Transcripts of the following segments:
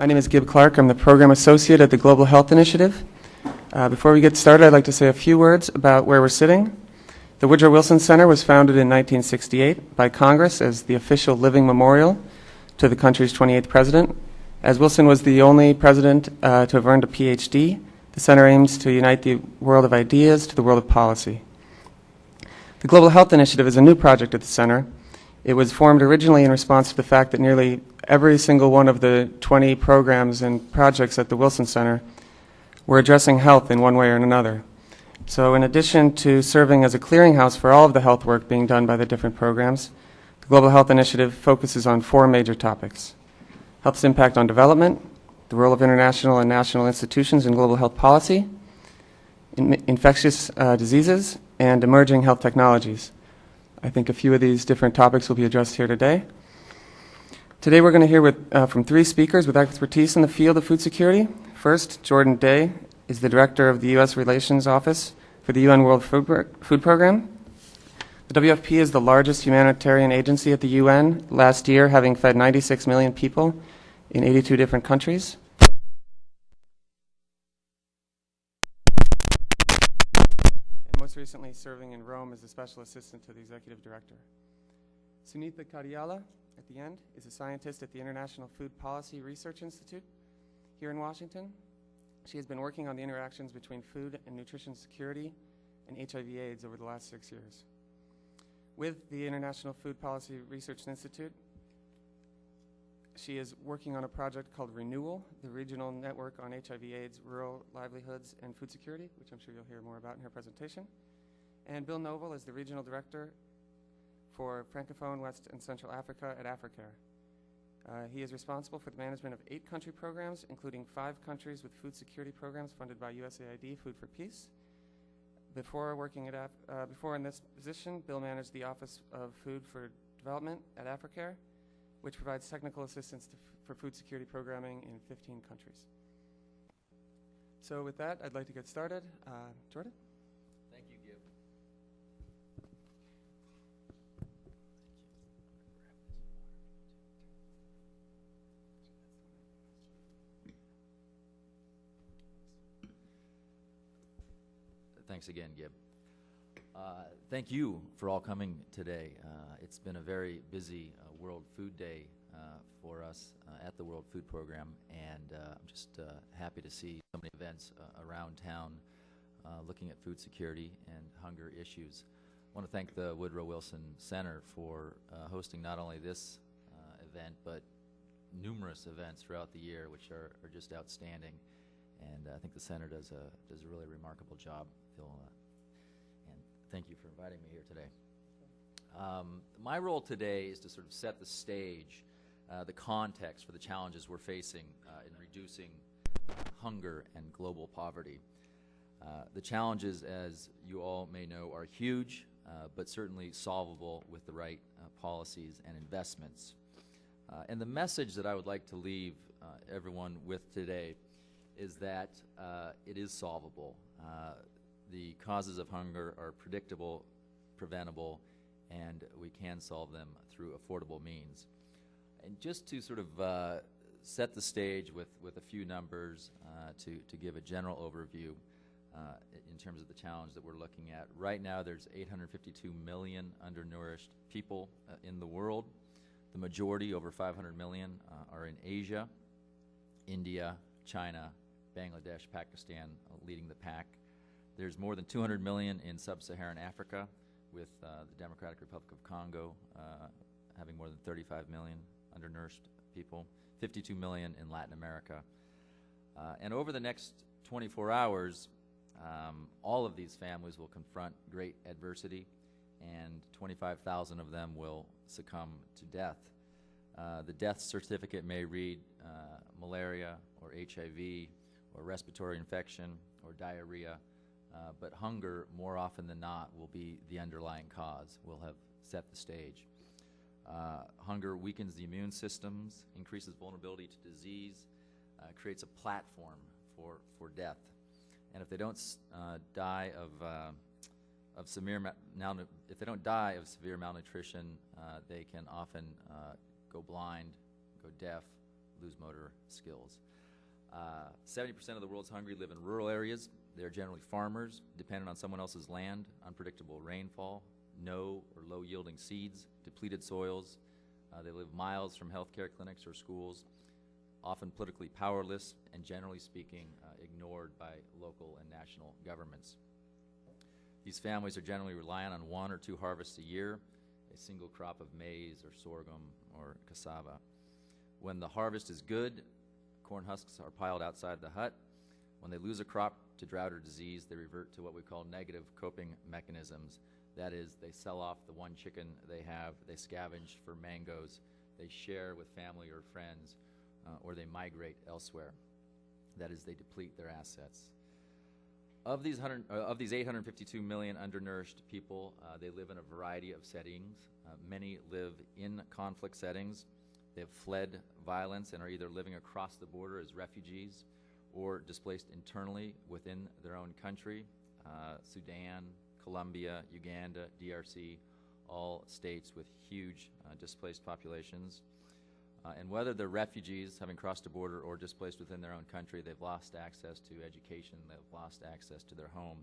My name is Gib Clark. I'm the Program Associate at the Global Health Initiative. Before we get started, I'd like to say a few words about where we're sitting. The Woodrow Wilson Center was founded in 1968 by Congress as the official living memorial to the country's 28th president. As Wilson was the only president to have earned a PhD, the center aims to unite the world of ideas to the world of policy. The Global Health Initiative is a new project at the center. It was formed originally in response to the fact that nearly every single one of the 20 programs and projects at the Wilson Center were addressing health in one way or another. So in addition to serving as a clearinghouse for all of the health work being done by the different programs, the Global Health Initiative focuses on four major topics: health's impact on development, the role of international and national institutions in global health policy, infectious diseases, and emerging health technologies. I think a few of these different topics will be addressed here today. Today we're going to hear from three speakers with expertise in the field of food security. First, Jordan Day is the director of the U.S. Relations Office for the UN World Food Program. The WFP is the largest humanitarian agency at the UN, last year having fed 96 million people in 82 different countries. Most recently serving in Rome as a special assistant to the executive director. Suneetha Kadiyala, at the end, is a scientist at the International Food Policy Research Institute here in Washington. She has been working on the interactions between food and nutrition security and HIV/AIDS over the last 6 years. With the International Food Policy Research Institute, she is working on a project called RENEWAL, the Regional Network on HIV/AIDS, Rural Livelihoods, and Food Security, which I'm sure you'll hear more about in her presentation. And Bill Noble is the Regional Director for Francophone West and Central Africa at Africare. He is responsible for the management of 8 country programs, including 5 countries with food security programs funded by USAID, Food for Peace. Before in this position, Bill managed the Office of Food for Development at Africare, which provides technical assistance for food security programming in 15 countries. So with that, I'd like to get started. Jordan? Thank you, Gib. Thanks again, Gib. Thank you for all coming today. It's been a very busy World Food Day for us at the World Food Program, and I'm just happy to see so many events around town looking at food security and hunger issues. I want to thank the Woodrow Wilson Center for hosting not only this event, but numerous events throughout the year, which are just outstanding, and I think the center does a really remarkable job. And thank you for inviting me here today. My role today is to sort of set the stage, the context for the challenges we're facing in reducing hunger and global poverty. The challenges, as you all may know, are huge, but certainly solvable with the right policies and investments. And the message that I would like to leave everyone with today is that it is solvable. The causes of hunger are predictable, preventable, and we can solve them through affordable means. And just to sort of set the stage with a few numbers to give a general overview in terms of the challenge that we're looking at. Right now there's 852 million undernourished people in the world. The majority, over 500 million, are in Asia, India, China, Bangladesh, Pakistan leading the pack. There's more than 200 million in Sub-Saharan Africa, with the Democratic Republic of Congo having more than 35 million undernourished people, 52 million in Latin America. And over the next 24 hours, all of these families will confront great adversity, and 25,000 of them will succumb to death. The death certificate may read malaria or HIV or respiratory infection or diarrhea, but hunger, more often than not, will be the underlying cause. We'll have set the stage. Hunger weakens the immune systems, increases vulnerability to disease, creates a platform for death. And if they don't die of severe malnutrition, they can often go blind, go deaf, lose motor skills. 70% of the world's hungry live in rural areas. They're generally farmers, dependent on someone else's land, unpredictable rainfall, no or low-yielding seeds, depleted soils. They live miles from healthcare clinics or schools, often politically powerless, and generally speaking, ignored by local and national governments. These families are generally reliant on 1 or 2 harvests a year, a single crop of maize or sorghum or cassava. When the harvest is good, corn husks are piled outside the hut. When they lose a crop to drought or disease, they revert to what we call negative coping mechanisms. That is, they sell off the one chicken they have, they scavenge for mangoes, they share with family or friends, or they migrate elsewhere. That is, they deplete their assets. Of these 852 million undernourished people, they live in a variety of settings. Many live in conflict settings. They have fled violence and are either living across the border as refugees or displaced internally within their own country. Sudan, Colombia, Uganda, DRC, all states with huge displaced populations. And whether they're refugees having crossed a border or displaced within their own country, they've lost access to education, they've lost access to their home,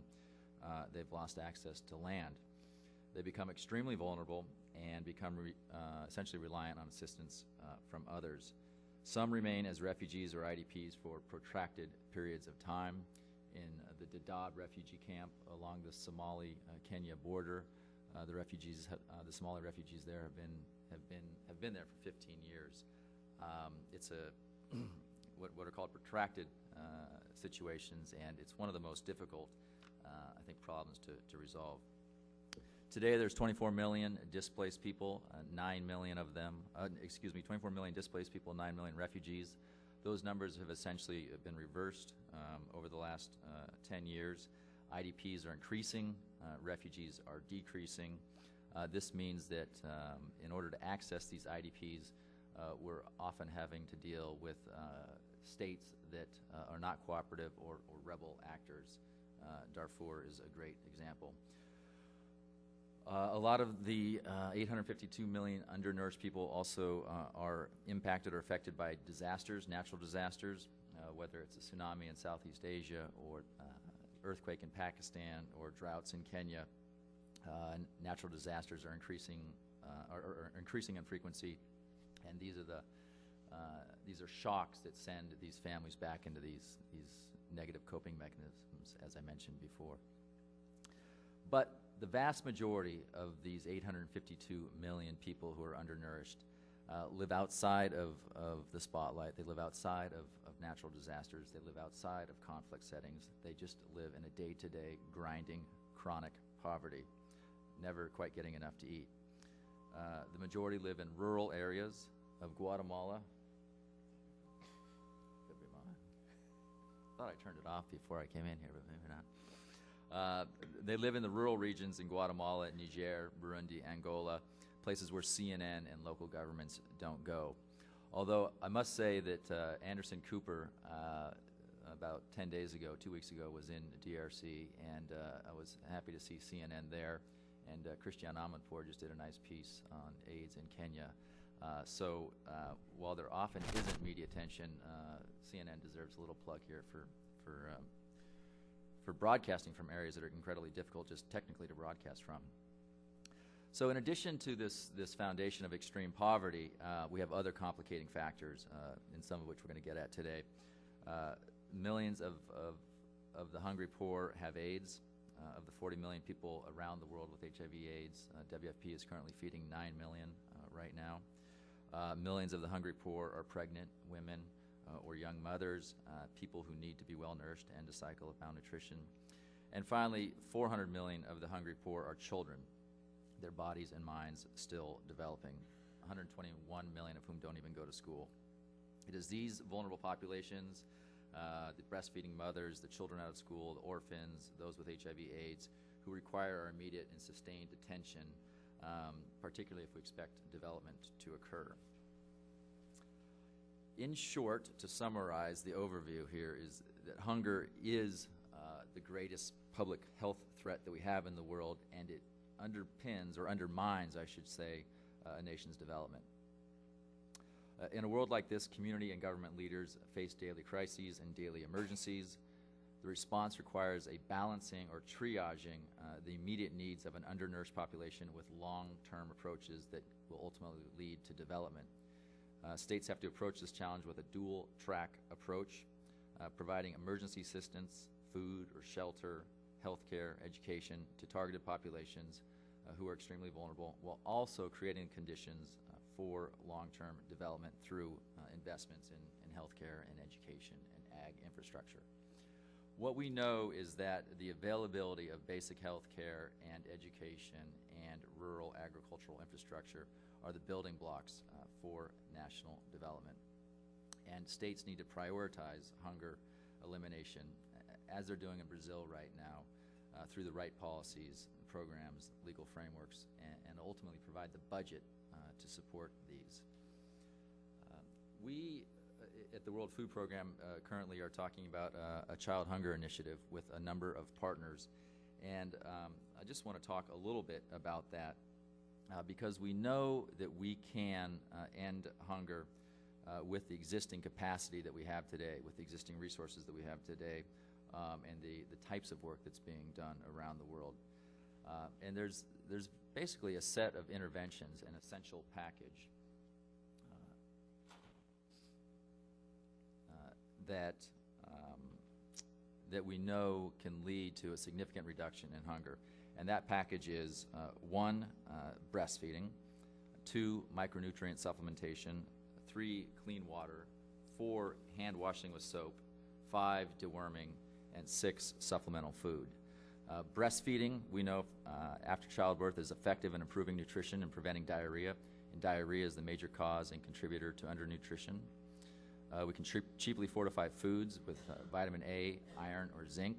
they've lost access to land. They become extremely vulnerable and become essentially reliant on assistance from others. Some remain as refugees or IDPs for protracted periods of time. In the Dadaab refugee camp along the Somali-Kenya border, the Somali refugees there have been there for 15 years. It's what are called protracted situations, and it's one of the most difficult, I think, problems to resolve. Today, there's 24 million displaced people, 9 million of them, 24 million displaced people, 9 million refugees. Those numbers have essentially been reversed over the last 10 years. IDPs are increasing, refugees are decreasing. This means that in order to access these IDPs, we're often having to deal with states that are not cooperative or rebel actors. Darfur is a great example. A lot of the 852 million undernourished people also are impacted or affected by disasters, natural disasters, whether it's a tsunami in Southeast Asia or earthquake in Pakistan or droughts in Kenya. Natural disasters are increasing in frequency, and these are shocks that send these families back into these negative coping mechanisms, as I mentioned before. But the vast majority of these 852 million people who are undernourished live outside of the spotlight. They live outside of natural disasters. They live outside of conflict settings. They just live in a day-to-day grinding, chronic poverty, never quite getting enough to eat. The majority live in rural areas of Guatemala. Could be mine. Thought I turned it off before I came in here, but maybe not. They live in the rural regions in Guatemala, Niger, Burundi, Angola, places where CNN and local governments don't go. Although I must say that Anderson Cooper, about 10 days ago, 2 weeks ago, was in DRC, and I was happy to see CNN there. And Christiane Amanpour just did a nice piece on AIDS in Kenya. So while there often isn't media attention, CNN deserves a little plug here for broadcasting from areas that are incredibly difficult just technically to broadcast from. So in addition to this foundation of extreme poverty, we have other complicating factors, in some of which we're going to get at today. Millions of the hungry poor have AIDS. Of the 40 million people around the world with HIV/AIDS, WFP is currently feeding 9 million right now. Millions of the hungry poor are pregnant women or young mothers, people who need to be well-nourished to end a cycle of malnutrition. And finally, 400 million of the hungry poor are children, their bodies and minds still developing, 121 million of whom don't even go to school. It is these vulnerable populations, the breastfeeding mothers, the children out of school, the orphans, those with HIV/AIDS, who require our immediate and sustained attention, particularly if we expect development to occur. In short, to summarize the overview here, is that hunger is the greatest public health threat that we have in the world, and it underpins, or undermines, I should say, a nation's development. In a world like this, community and government leaders face daily crises and daily emergencies. The response requires a balancing or triaging the immediate needs of an undernourished population with long-term approaches that will ultimately lead to development. States have to approach this challenge with a dual-track approach, providing emergency assistance, food or shelter, healthcare, education to targeted populations who are extremely vulnerable, while also creating conditions for long-term development through investments in healthcare and education and ag infrastructure. What we know is that the availability of basic healthcare and education and rural agricultural infrastructure are the building blocks for national development. And states need to prioritize hunger elimination, as they're doing in Brazil right now, through the right policies, programs, legal frameworks, and ultimately provide the budget to support these. We at the World Food Program currently are talking about a child hunger initiative with a number of partners, and I just want to talk a little bit about that because we know that we can end hunger with the existing capacity that we have today, with the existing resources that we have today, and the types of work that's being done around the world. And there's basically a set of interventions, an essential package that we know can lead to a significant reduction in hunger. And that package is 1, breastfeeding, 2, micronutrient supplementation, 3, clean water, 4, hand washing with soap, 5, deworming, and 6, supplemental food. Breastfeeding, we know after childbirth is effective in improving nutrition and preventing diarrhea, and diarrhea is the major cause and contributor to undernutrition. We can cheaply fortify foods with vitamin A, iron, or zinc.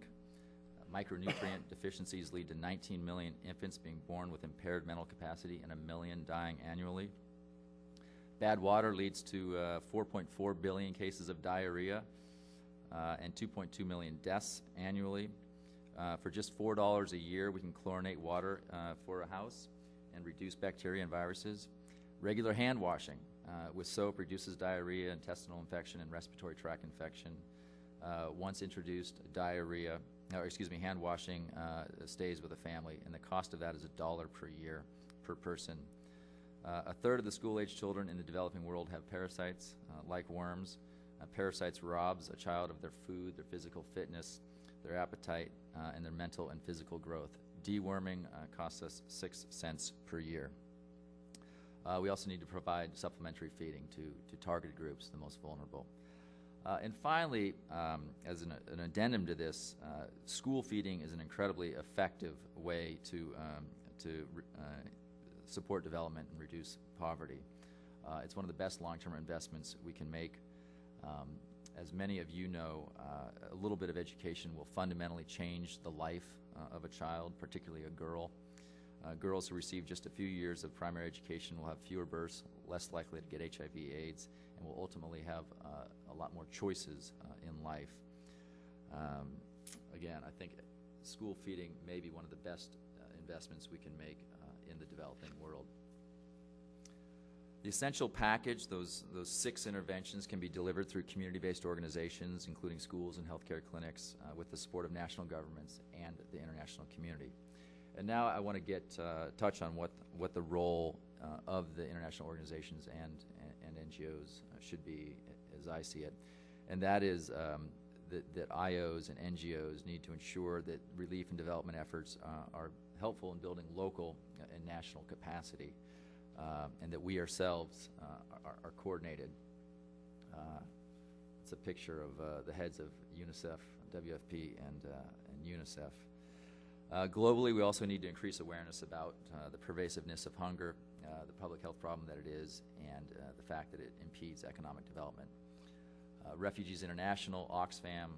Micronutrient deficiencies lead to 19 million infants being born with impaired mental capacity and 1 million dying annually. Bad water leads to 4.4 billion cases of diarrhea and 2.2 million deaths annually. For just $4 a year, we can chlorinate water for a house and reduce bacteria and viruses. Regular hand washing with soap reduces diarrhea, intestinal infection, and respiratory tract infection. Once introduced, hand washing stays with the family, and the cost of that is $1 per year per person. A third of the school-age children in the developing world have parasites, like worms. Parasites robs a child of their food, their physical fitness, their appetite, and their mental and physical growth. Deworming costs us 6 cents per year. We also need to provide supplementary feeding to targeted groups, the most vulnerable. And finally, as an addendum to this, school feeding is an incredibly effective way to support development and reduce poverty. It's one of the best long-term investments we can make. As many of you know, a little bit of education will fundamentally change the life of a child, particularly a girl. Girls who receive just a few years of primary education will have fewer births, less likely to get HIV/AIDS, and will ultimately have a lot more choices in life. Again, I think school feeding may be one of the best investments we can make in the developing world. The essential package, those 6 interventions, can be delivered through community-based organizations, including schools and healthcare clinics, with the support of national governments and the international community. And now I want to touch on what the role of the international organizations and NGOs should be, as I see it. And that is that IOs and NGOs need to ensure that relief and development efforts are helpful in building local and national capacity, and that we ourselves are coordinated. It's a picture of the heads of UNICEF, WFP, and UNICEF. Globally, we also need to increase awareness about the pervasiveness of hunger, the public health problem that it is, and the fact that it impedes economic development. Refugees International, Oxfam,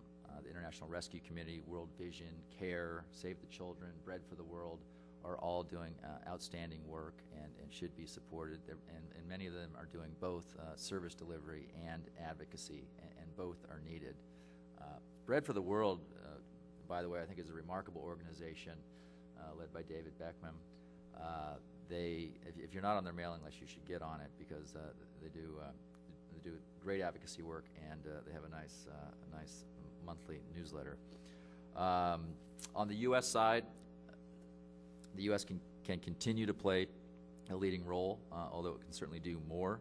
the International Rescue Committee, World Vision, CARE, Save the Children, Bread for the World are all doing outstanding work and should be supported. And many of them are doing both service delivery and advocacy, and both are needed. Bread for the World, by the way, I think is a remarkable organization led by David Beckman. If you're not on their mailing list, you should get on it because they do They do great advocacy work, and they have a nice monthly newsletter. On the U.S. side, the U.S. can continue to play a leading role, although it can certainly do more.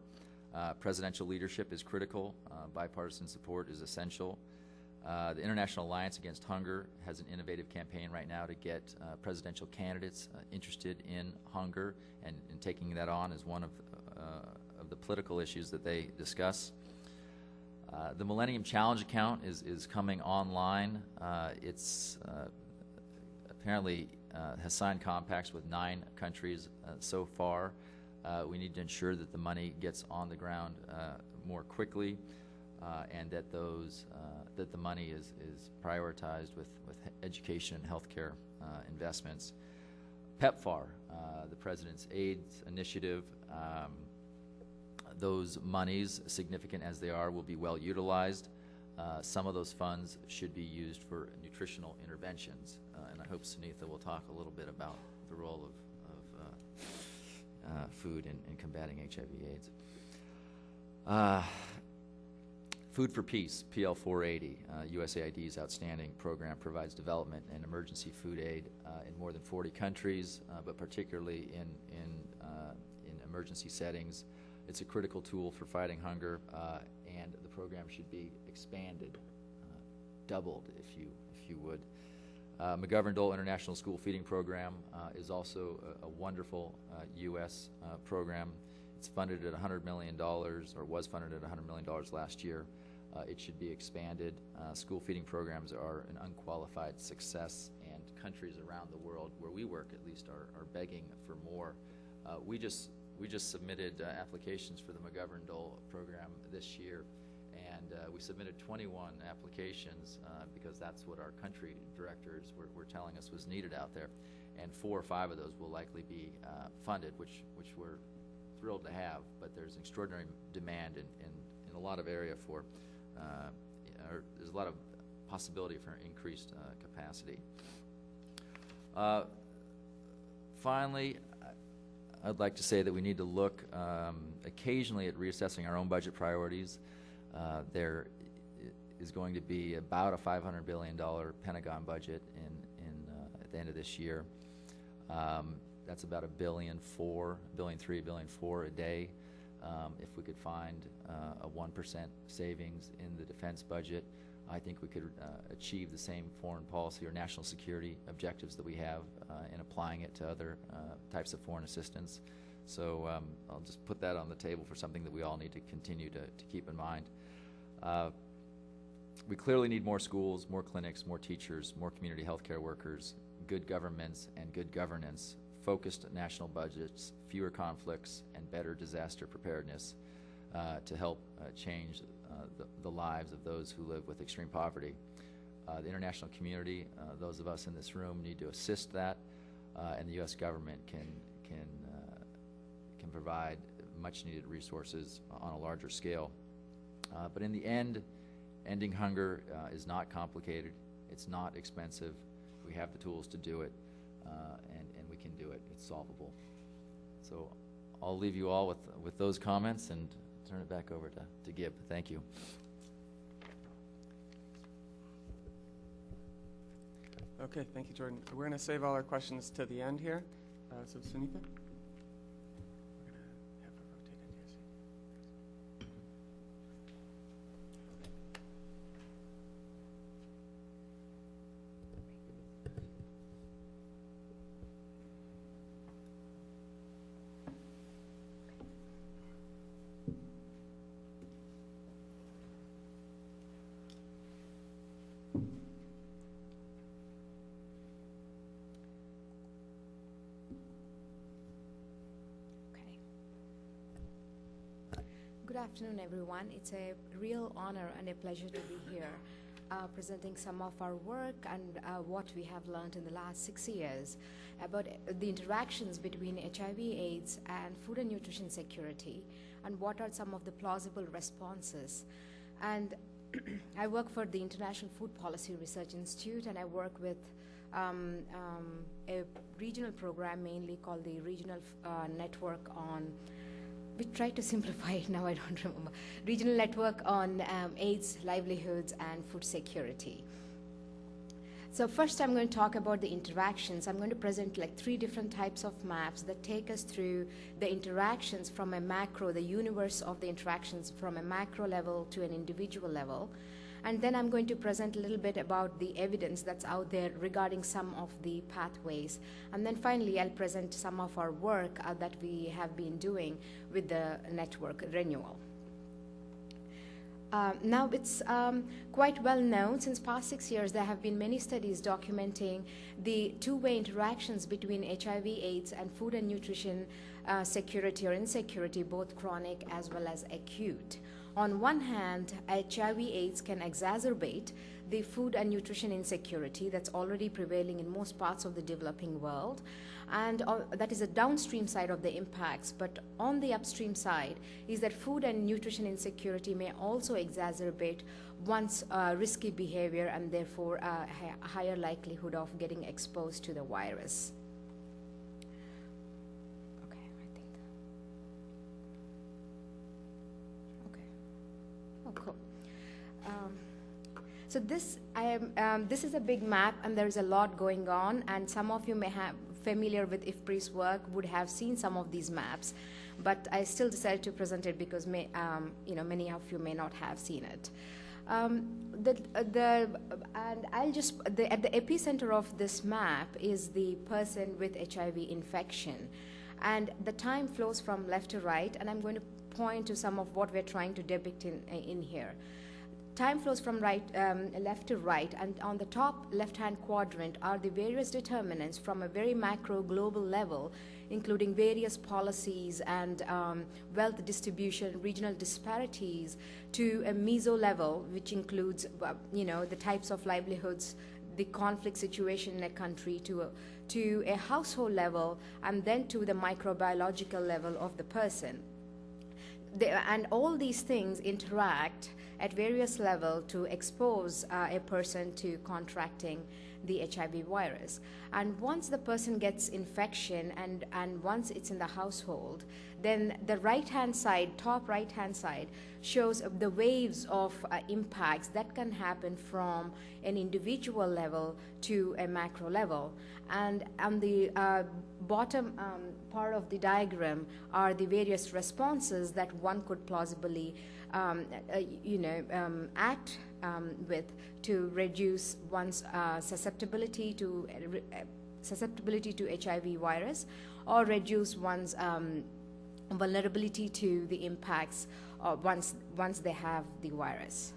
Presidential leadership is critical. Bipartisan support is essential. The International Alliance Against Hunger has an innovative campaign right now to get presidential candidates interested in hunger and taking that on as one of the political issues that they discuss. The Millennium Challenge account is coming online. It's apparently has signed compacts with 9 countries so far. We need to ensure that the money gets on the ground more quickly, and that that the money is prioritized with education and healthcare investments. PEPFAR, the President's AIDS initiative, those monies, significant as they are, will be well utilized. Some of those funds should be used for nutritional interventions, and I hope Suneetha will talk a little bit about the role of food in combating HIV/AIDS. Food for Peace, PL 480, USAID's outstanding program, provides development and emergency food aid in more than 40 countries, but particularly in emergency settings. It's a critical tool for fighting hunger, and the program should be expanded, doubled, if you would. McGovern-Dole International School Feeding Program is also a wonderful U.S. program. It's funded at $100 million, or was funded at $100 million last year. It should be expanded. School feeding programs are an unqualified success, and countries around the world where we work, at least, are begging for more. We just submitted applications for the McGovern-Dole program this year, and we submitted 21 applications because that's what our country directors were telling us was needed out there, and 4 or 5 of those will likely be funded, which we're thrilled to have. But there's extraordinary demand in a lot of area for, there's a lot of possibility for increased capacity. Finally, I'd like to say that we need to look occasionally at reassessing our own budget priorities. There is going to be about a $500 billion Pentagon budget at the end of this year. That's about $1.3 billion a day. If we could find a 1% savings in the defense budget, I think we could achieve the same foreign policy or national security objectives that we have in applying it to other types of foreign assistance. So I'll just put that on the table for something that we all need to continue to keep in mind. We clearly need more schools, more clinics, more teachers, more community healthcare workers, good governments and good governance, focused national budgets, fewer conflicts, and better disaster preparedness to help change the lives of those who live with extreme poverty. The international community, those of us in this room, need to assist that, and the U.S. government can provide much-needed resources on a larger scale. But in the end, ending hunger is not complicated. It's not expensive. We have the tools to do it, and we can do it. It's solvable. So I'll leave you all with those comments and turn it back over to Gib. Thank you. Okay, thank you, Jordan. We're going to save all our questions to the end here. So Suneetha? We're going to have her rotate into your seat. Good afternoon, everyone. It's a real honor and a pleasure to be here presenting some of our work and what we have learned in the last 6 years about the interactions between HIV/AIDS and food and nutrition security, and what are some of the plausible responses. And I work for the International Food Policy Research Institute, and I work with a regional program mainly called the Regional Network on we tried to simplify it, now I don't remember. Regional Network on AIDS, Livelihoods, and Food Security. So first I'm going to talk about the interactions. I'm going to present like 3 different types of maps that take us through the interactions from a macro, the universe of the interactions from a macro level to an individual level. And then I'm going to present a little bit about the evidence that's out there regarding some of the pathways. And then finally, I'll present some of our work that we have been doing with the network RENEWAL. Now it's quite well known, since past 6 years there have been many studies documenting the two-way interactions between HIV/AIDS and food and nutrition security or insecurity, both chronic as well as acute. On one hand, HIV/AIDS can exacerbate the food and nutrition insecurity that's already prevailing in most parts of the developing world, and that is a downstream side of the impacts. But on the upstream side is that food and nutrition insecurity may also exacerbate one's risky behavior and therefore a higher likelihood of getting exposed to the virus. Cool. So this is a big map, and there is a lot going on, and some of you may have familiar with IFPRI's work would have seen some of these maps, but I still decided to present it because many of you may not have seen it. At the epicenter of this map is the person with HIV infection, and the time flows from left to right, and I'm going to point to some of what we're trying to depict in here. Time flows from left to right, and on the top left-hand quadrant are the various determinants from a very macro global level, including various policies and wealth distribution, regional disparities, to a meso level, which includes the types of livelihoods, the conflict situation in a country, to a household level, and then to the microbiological level of the person. And all these things interact at various levels to expose a person to contracting the HIV virus. And once the person gets infection and once it's in the household, then the right-hand side, top right-hand side, shows the waves of impacts that can happen from an individual level to a macro level. And on the bottom part of the diagram are the various responses that one could plausibly act with to reduce one's susceptibility to HIV virus, or reduce one's vulnerability to the impacts once they have the virus.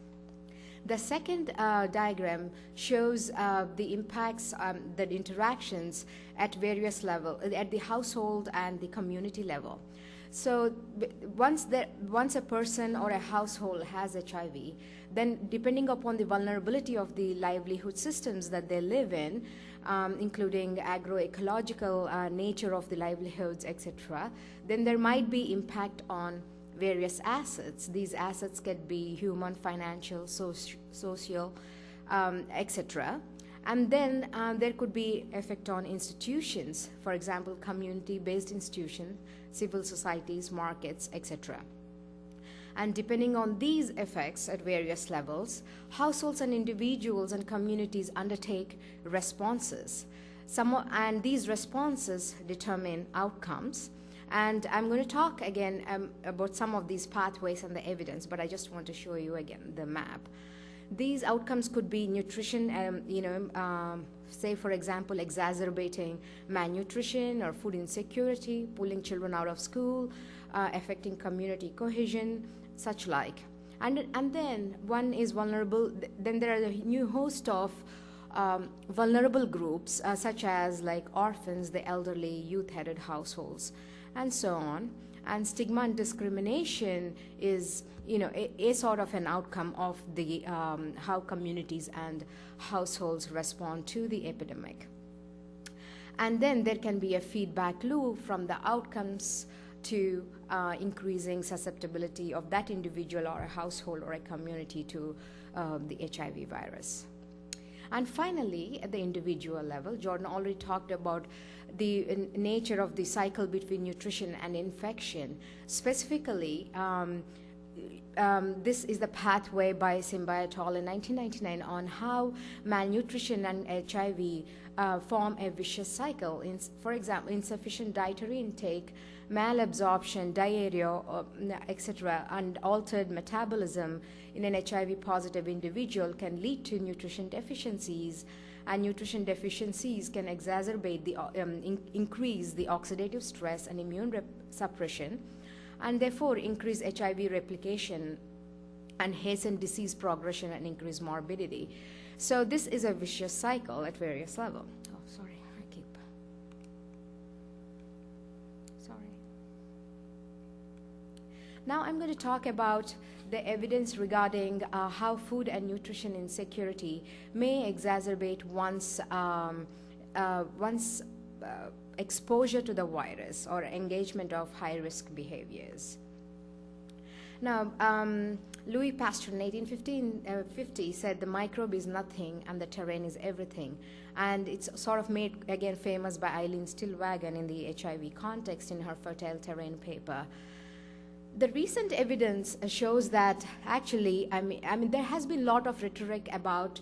The second diagram shows the impacts, the interactions at various levels, at the household and the community level. So once a person or a household has HIV, then depending upon the vulnerability of the livelihood systems that they live in, including agroecological nature of the livelihoods, etc., then there might be impact on various assets. These assets could be human, financial, social, etc. And then there could be effect on institutions, for example, community-based institutions, civil societies, markets, etc. And depending on these effects at various levels, households and individuals and communities undertake responses. And these responses determine outcomes. And I'm going to talk again about some of these pathways and the evidence, but I just want to show you again the map. These outcomes could be nutrition, say for example, exacerbating malnutrition or food insecurity, pulling children out of school, affecting community cohesion, such like. And then one is vulnerable, then there are a new host of vulnerable groups, such as like orphans, the elderly, youth-headed households, and so on. And stigma and discrimination is, a sort of an outcome of the how communities and households respond to the epidemic. And then there can be a feedback loop from the outcomes to increasing susceptibility of that individual or a household or a community to the HIV virus. And finally, at the individual level, Jordan already talked about the nature of the cycle between nutrition and infection. Specifically, this is the pathway by Simba et al. In 1999 on how malnutrition and HIV form a vicious cycle. For example, insufficient dietary intake, malabsorption, diarrhea, etc., and altered metabolism in an HIV-positive individual can lead to nutrition deficiencies, and nutrition deficiencies can exacerbate the increase the oxidative stress and immune suppression, and therefore increase HIV replication and hasten disease progression and increase morbidity. So this is a vicious cycle at various levels. Oh, sorry, sorry. Now I'm going to talk about the evidence regarding how food and nutrition insecurity may exacerbate one's exposure to the virus or engagement of high-risk behaviors. Now, Louis Pasteur in 1850 said the microbe is nothing and the terrain is everything. And it's sort of made again famous by Eileen Stillwagon in the HIV context in her Fertile Terrain paper. The recent evidence shows that actually, I mean, there has been a lot of rhetoric about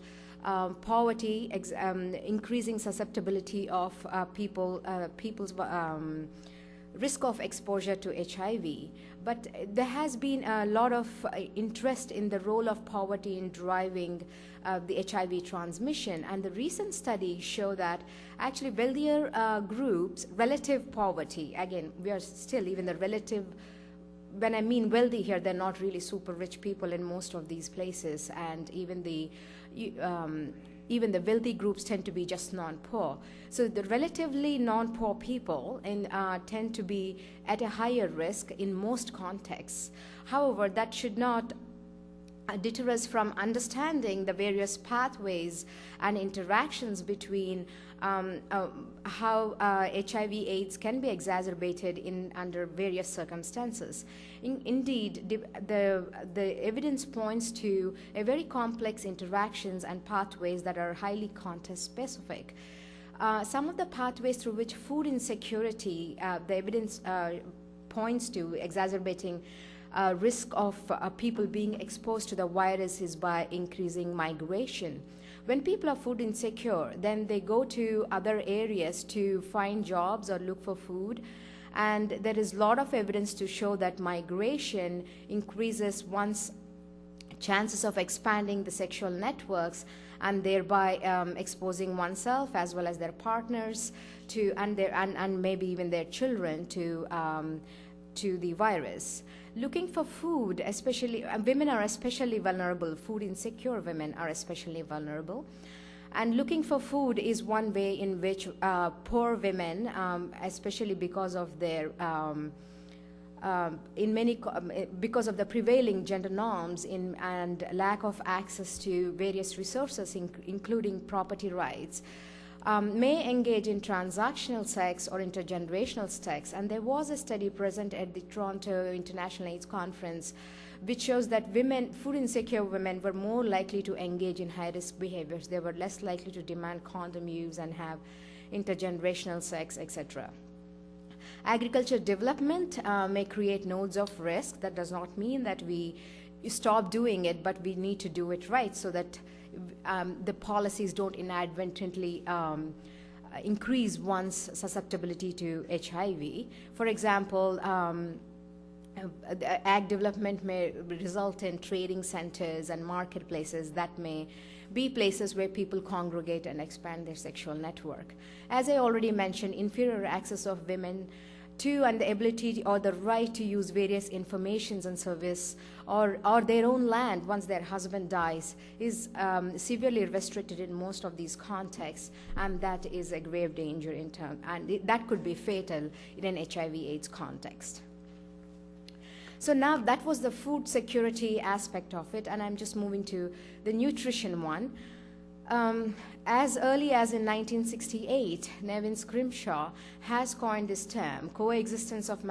poverty, increasing susceptibility of people's risk of exposure to HIV. But there has been a lot of interest in the role of poverty in driving the HIV transmission. And the recent studies show that actually wealthier groups, relative poverty, again, we are still even the relative, when I mean wealthy here, they're not really super rich people in most of these places, and even the wealthy groups tend to be just non-poor. So the relatively non-poor people tend to be at a higher risk in most contexts. However, that should not deter us from understanding the various pathways and interactions between how HIV/AIDS can be exacerbated under various circumstances. Indeed, the evidence points to a very complex interactions and pathways that are highly context-specific. Some of the pathways through which food insecurity, the evidence points to exacerbating risk of people being exposed to the virus is by increasing migration. When people are food insecure, then they go to other areas to find jobs or look for food. And there is a lot of evidence to show that migration increases one's chances of expanding the sexual networks and thereby exposing oneself as well as their partners to and maybe even their children to the virus. Looking for food, especially women are especially vulnerable. Food insecure women are especially vulnerable. And looking for food is one way in which poor women, especially because of their because of the prevailing gender norms and lack of access to various resources, including property rights, may engage in transactional sex or intergenerational sex. And there was a study present at the Toronto International AIDS Conference which shows that food insecure women were more likely to engage in high-risk behaviors. They were less likely to demand condom use and have intergenerational sex, etc. Agriculture development may create nodes of risk. That does not mean that we stop doing it, but we need to do it right so that the policies don't inadvertently increase one's susceptibility to HIV. For example, ag development may result in trading centers and marketplaces that may be places where people congregate and expand their sexual network. As I already mentioned, inferior access of women to and the ability or the right to use various informations and service or their own land once their husband dies is severely restricted in most of these contexts, and that is a grave danger in term, and that could be fatal in an HIV/AIDS context. So now that was the food security aspect of it, and I'm just moving to the nutrition one. As early as in 1968, Nevin Scrimshaw has coined this term, coexistence of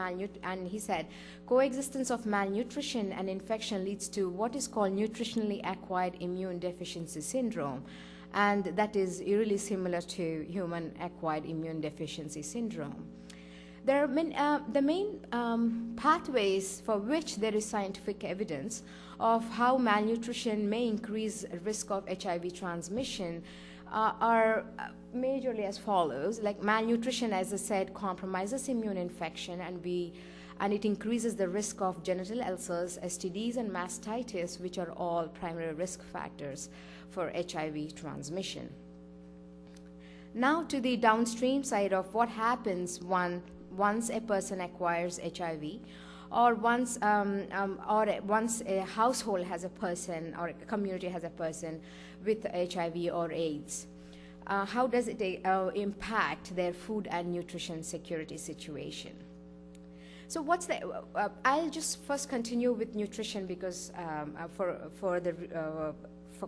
and he said, coexistence of malnutrition and infection leads to what is called nutritionally acquired immune deficiency syndrome. and that is eerily similar to human acquired immune deficiency syndrome. There are the main pathways for which there is scientific evidence of how malnutrition may increase risk of HIV transmission are majorly as follows. Like malnutrition, as I said, compromises immune infection, and it increases the risk of genital ulcers, STDs, and mastitis, which are all primary risk factors for HIV transmission. Now to the downstream side of what happens once a person acquires HIV, or once a household has a person or a community has a person with HIV or AIDS. How does it impact their food and nutrition security situation? So I'll just first continue with nutrition because for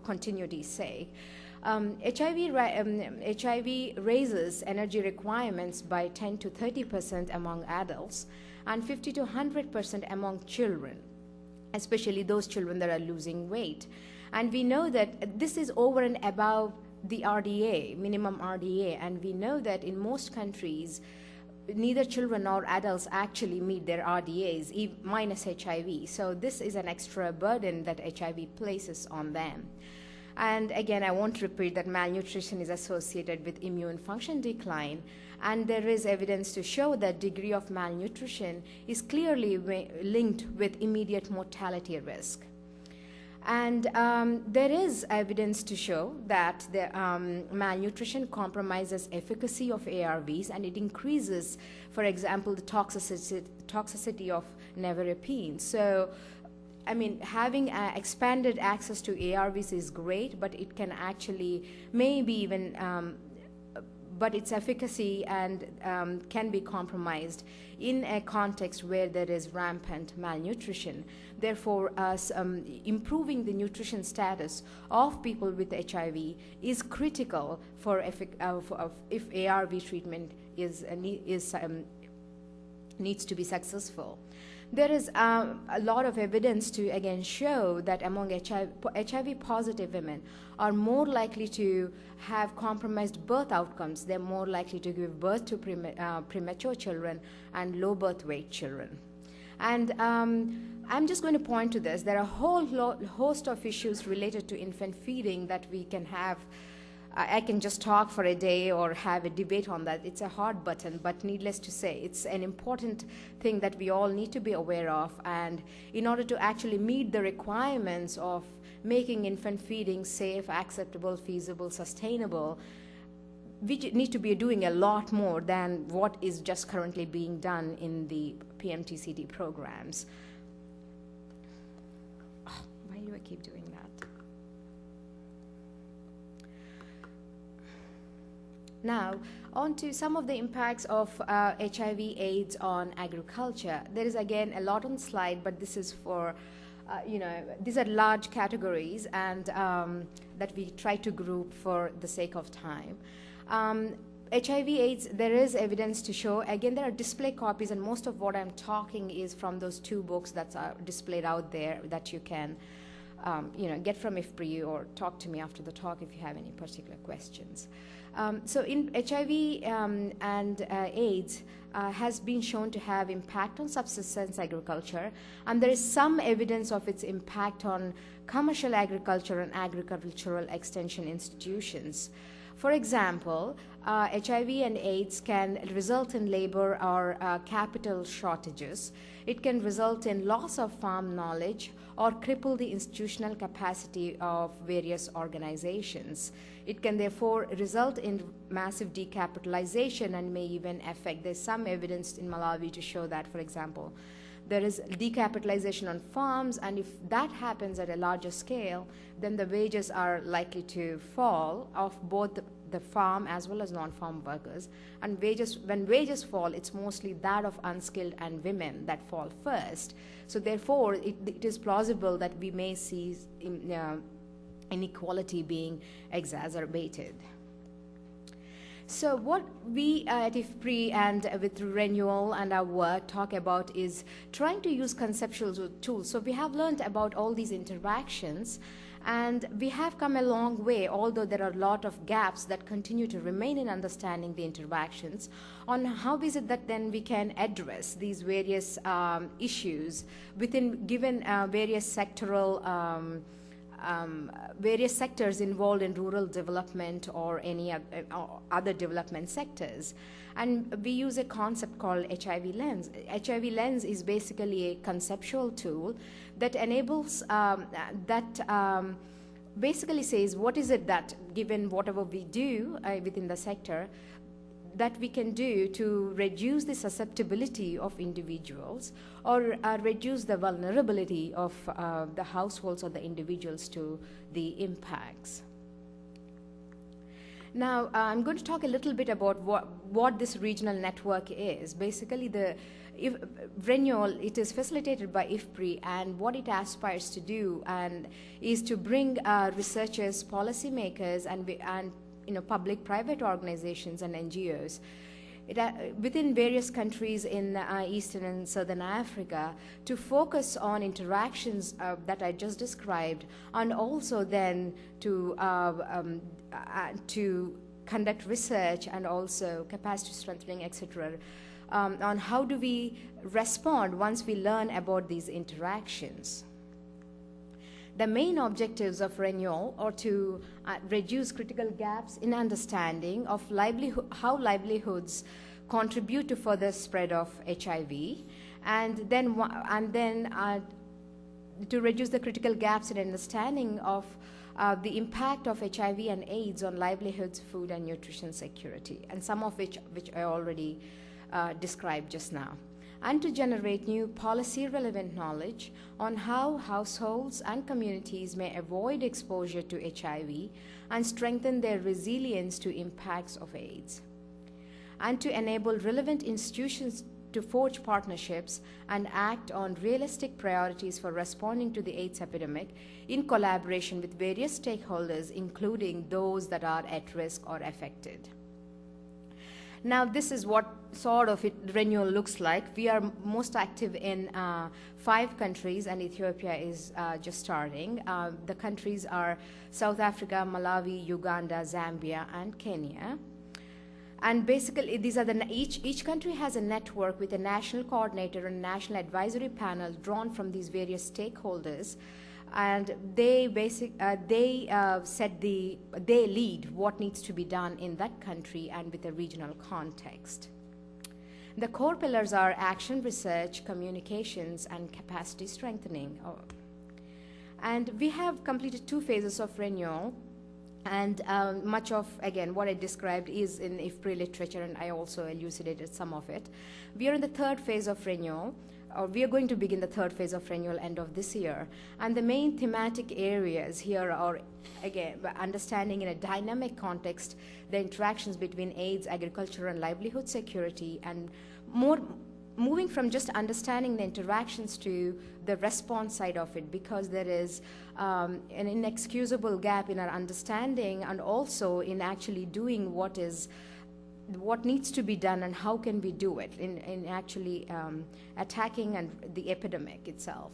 continuity's sake. HIV raises energy requirements by 10 to 30% among adults and 50 to 100% among children, especially those children that are losing weight. And we know that this is over and above the RDA, minimum RDA, and we know that in most countries, neither children nor adults actually meet their RDAs, minus HIV. So this is an extra burden that HIV places on them. And again, I won't repeat that malnutrition is associated with immune function decline, and there is evidence to show that degree of malnutrition is clearly linked with immediate mortality risk. And there is evidence to show that the malnutrition compromises efficacy of ARVs, and it increases, for example, the toxicity of nevirapine. So, I mean, having expanded access to ARVs is great, but it can actually maybe even, but its efficacy and can be compromised in a context where there is rampant malnutrition. Therefore, improving the nutrition status of people with HIV is critical for if ARV treatment needs to be successful. There is a lot of evidence to again show that among HIV positive women are more likely to have compromised birth outcomes. They're more likely to give birth to premature children and low birth weight children. And I'm just going to point to this. There are a whole host of issues related to infant feeding that we can have. I can just talk for a day or have a debate on that. It's a hard button, but needless to say, it's an important thing that we all need to be aware of. And in order to actually meet the requirements of making infant feeding safe, acceptable, feasible, sustainable, we need to be doing a lot more than what is just currently being done in the PMTCT programs. Oh, why do I keep doing that? Now, on to some of the impacts of HIV/AIDS on agriculture. There is again a lot on the slide, but this is for, these are large categories and that we try to group for the sake of time. HIV/AIDS, there is evidence to show. Again, there are display copies, and most of what I'm talking is from those two books that are displayed out there that you can, get from IFPRI or talk to me after the talk if you have any particular questions. So in HIV and AIDS has been shown to have impact on subsistence agriculture, and there is some evidence of its impact on commercial agriculture and agricultural extension institutions. For example, HIV and AIDS can result in labor or capital shortages. It can result in loss of farm knowledge or cripple the institutional capacity of various organizations. It can therefore result in massive decapitalization and may even affect, there's some evidence in Malawi to show that, for example, there is decapitalization on farms, and if that happens at a larger scale, then the wages are likely to fall of both the farm as well as non-farm workers. And when wages fall, it's mostly that of unskilled and women that fall first. So therefore, it is plausible that we may see inequality being exacerbated. So what we at IFPRI and with RENEWAL and our work talk about is trying to use conceptual tools. So we have learned about all these interactions, and we have come a long way, although there are a lot of gaps that continue to remain in understanding the interactions, on how is it that then we can address these various issues within given various sectoral various sectors involved in rural development or any other development sectors. And we use a concept called HIV lens. HIV lens is basically a conceptual tool that enables, basically says what is it that, given whatever we do within the sector, that we can do to reduce the susceptibility of individuals or reduce the vulnerability of the households or the individuals to the impacts. Now, I'm going to talk a little bit about what this regional network is. Basically, RENEWAL, it is facilitated by IFPRI, and what it aspires to do and is to bring researchers, policymakers, and public-private organizations and NGOs within various countries in Eastern and Southern Africa to focus on interactions that I just described, and also then to conduct research and also capacity strengthening, etc., on how do we respond once we learn about these interactions. The main objectives of RENEWAL are to reduce critical gaps in understanding of how livelihoods contribute to further spread of HIV, and then to reduce the critical gaps in understanding of the impact of HIV and AIDS on livelihoods, food, and nutrition security, and some of which I already described just now, and to generate new policy-relevant knowledge on how households and communities may avoid exposure to HIV and strengthen their resilience to impacts of AIDS, and to enable relevant institutions to forge partnerships and act on realistic priorities for responding to the AIDS epidemic in collaboration with various stakeholders, including those that are at risk or affected. Now, this is what sort of RENEWAL looks like. We are most active in 5 countries, and Ethiopia is just starting. The countries are South Africa, Malawi, Uganda, Zambia, and Kenya. And basically, these are each country has a network with a national coordinator and national advisory panel drawn from these various stakeholders, and they lead what needs to be done in that country and with a regional context. The core pillars are action, research, communications, and capacity strengthening. And we have completed 2 phases of RENEWAL, and much of, again, what I described is in IFPRI literature, and I also elucidated some of it. We are in the 3rd phase of RENEWAL, or we are going to begin the 3rd phase of RENEWAL end of this year. And the main thematic areas here are, again, understanding in a dynamic context the interactions between AIDS, agriculture, and livelihood security, and moving from just understanding the interactions to the response side of it, because there is an inexcusable gap in our understanding and also in actually doing what needs to be done and how can we do it in actually attacking the epidemic itself.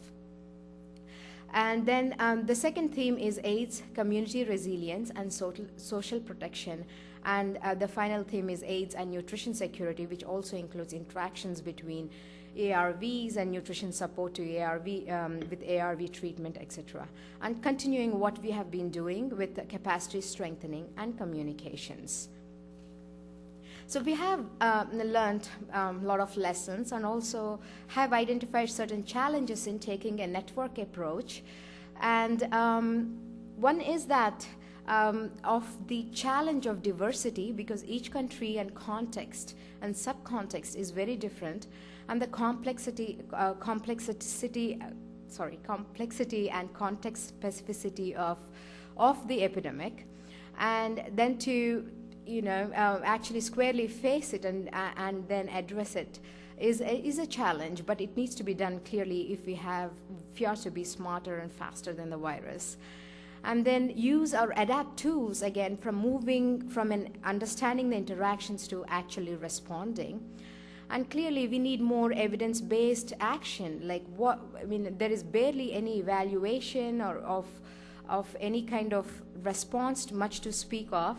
And then the second theme is AIDS, community resilience, and social protection. And the final theme is AIDS and nutrition security, which also includes interactions between ARVs and nutrition support to with ARV treatment, etc. And continuing what we have been doing with capacity strengthening and communications. So we have learned a lot of lessons and also have identified certain challenges in taking a network approach. And one is that of the challenge of diversity, because each country and context and subcontext is very different, and the complexity and context specificity of the epidemic, and then to actually squarely face it and then address it is a challenge, but it needs to be done clearly if we are to be smarter and faster than the virus. and then use or adapt tools again from moving from an understanding the interactions to actually responding. And clearly we need more evidence-based action. Like what, I mean, there is barely any evaluation or of any kind of response, much to speak of.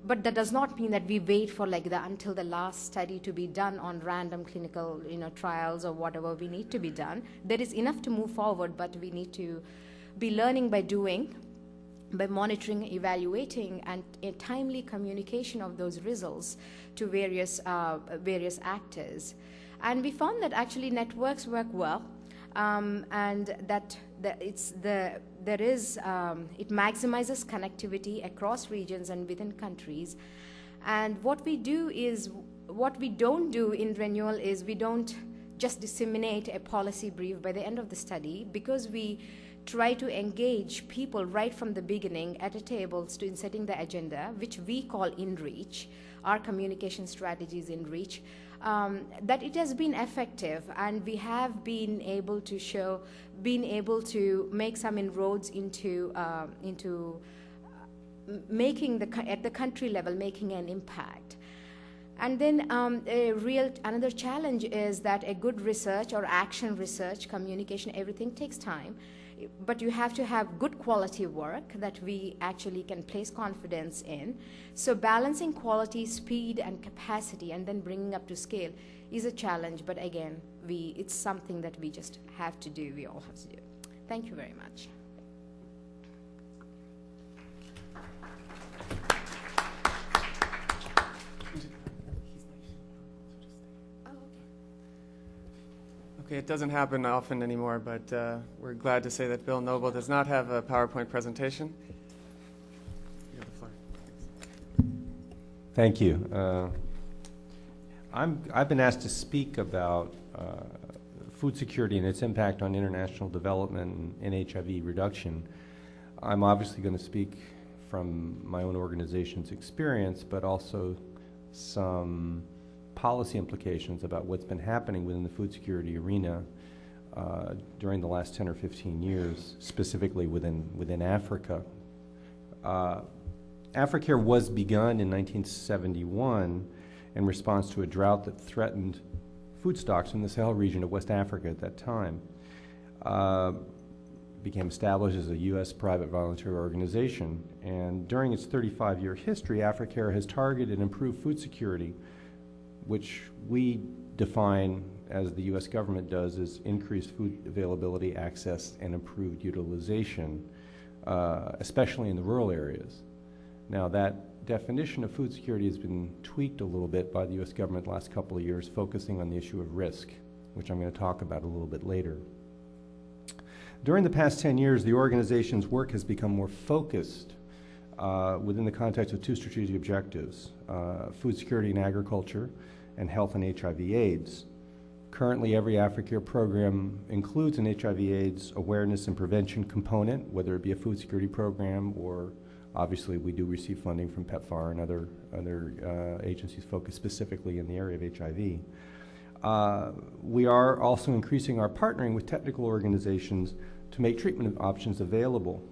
But that does not mean that we wait for like until the last study to be done on random clinical trials or whatever we need to be done. There is enough to move forward, but we need to be learning by doing, by monitoring, evaluating, and a timely communication of those results to various actors. And we found that actually networks work well, and that it maximizes connectivity across regions and within countries. And what we don't do in Renewal is we don't just disseminate a policy brief by the end of the study, because we try to engage people right from the beginning at a table in setting the agenda, which we call in reach, our communication strategies in reach, that it has been effective, and we have been able to make some inroads into making at the country level, making an impact. And then another challenge is that a good research or action research, communication, everything takes time. But you have to have good quality work that we actually can place confidence in. So balancing quality, speed, and capacity, and then bringing up to scale is a challenge. But again, it's something that we just have to do. We all have to do. Thank you very much. Okay, it doesn't happen often anymore, but we're glad to say that Bill Noble does not have a PowerPoint presentation. You have the floor. Thank you. I've been asked to speak about food security and its impact on international development and HIV reduction. I'm obviously going to speak from my own organization's experience, but also some policy implications about what's been happening within the food security arena during the last 10 or 15 years, specifically within Africa. AfriCare was begun in 1971 in response to a drought that threatened food stocks in the Sahel region of West Africa at that time. Became established as a U.S. private volunteer organization, and during its 35-year history, AfriCare has targeted and improved food security, which we define as the U.S. government does as increased food availability, access, and improved utilization, especially in the rural areas. Now, that definition of food security has been tweaked a little bit by the U.S. government the last couple of years, focusing on the issue of risk, which I'm going to talk about a little bit later. During the past 10 years, the organization's work has become more focused within the context of two strategic objectives, food security and agriculture, and health and HIV/AIDS. Currently, every AfriCare program includes an HIV/AIDS awareness and prevention component, whether it be a food security program or obviously we do receive funding from PEPFAR and other agencies focused specifically in the area of HIV. We are also increasing our partnering with technical organizations to make treatment options available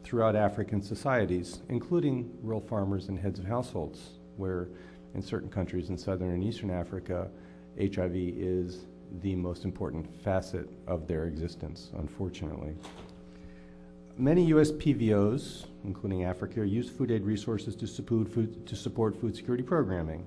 throughout African societies, including rural farmers and heads of households, where in certain countries in southern and eastern Africa, HIV is the most important facet of their existence, unfortunately. Many U.S. PVOs, including AfriCare, use food aid resources to support food security programming,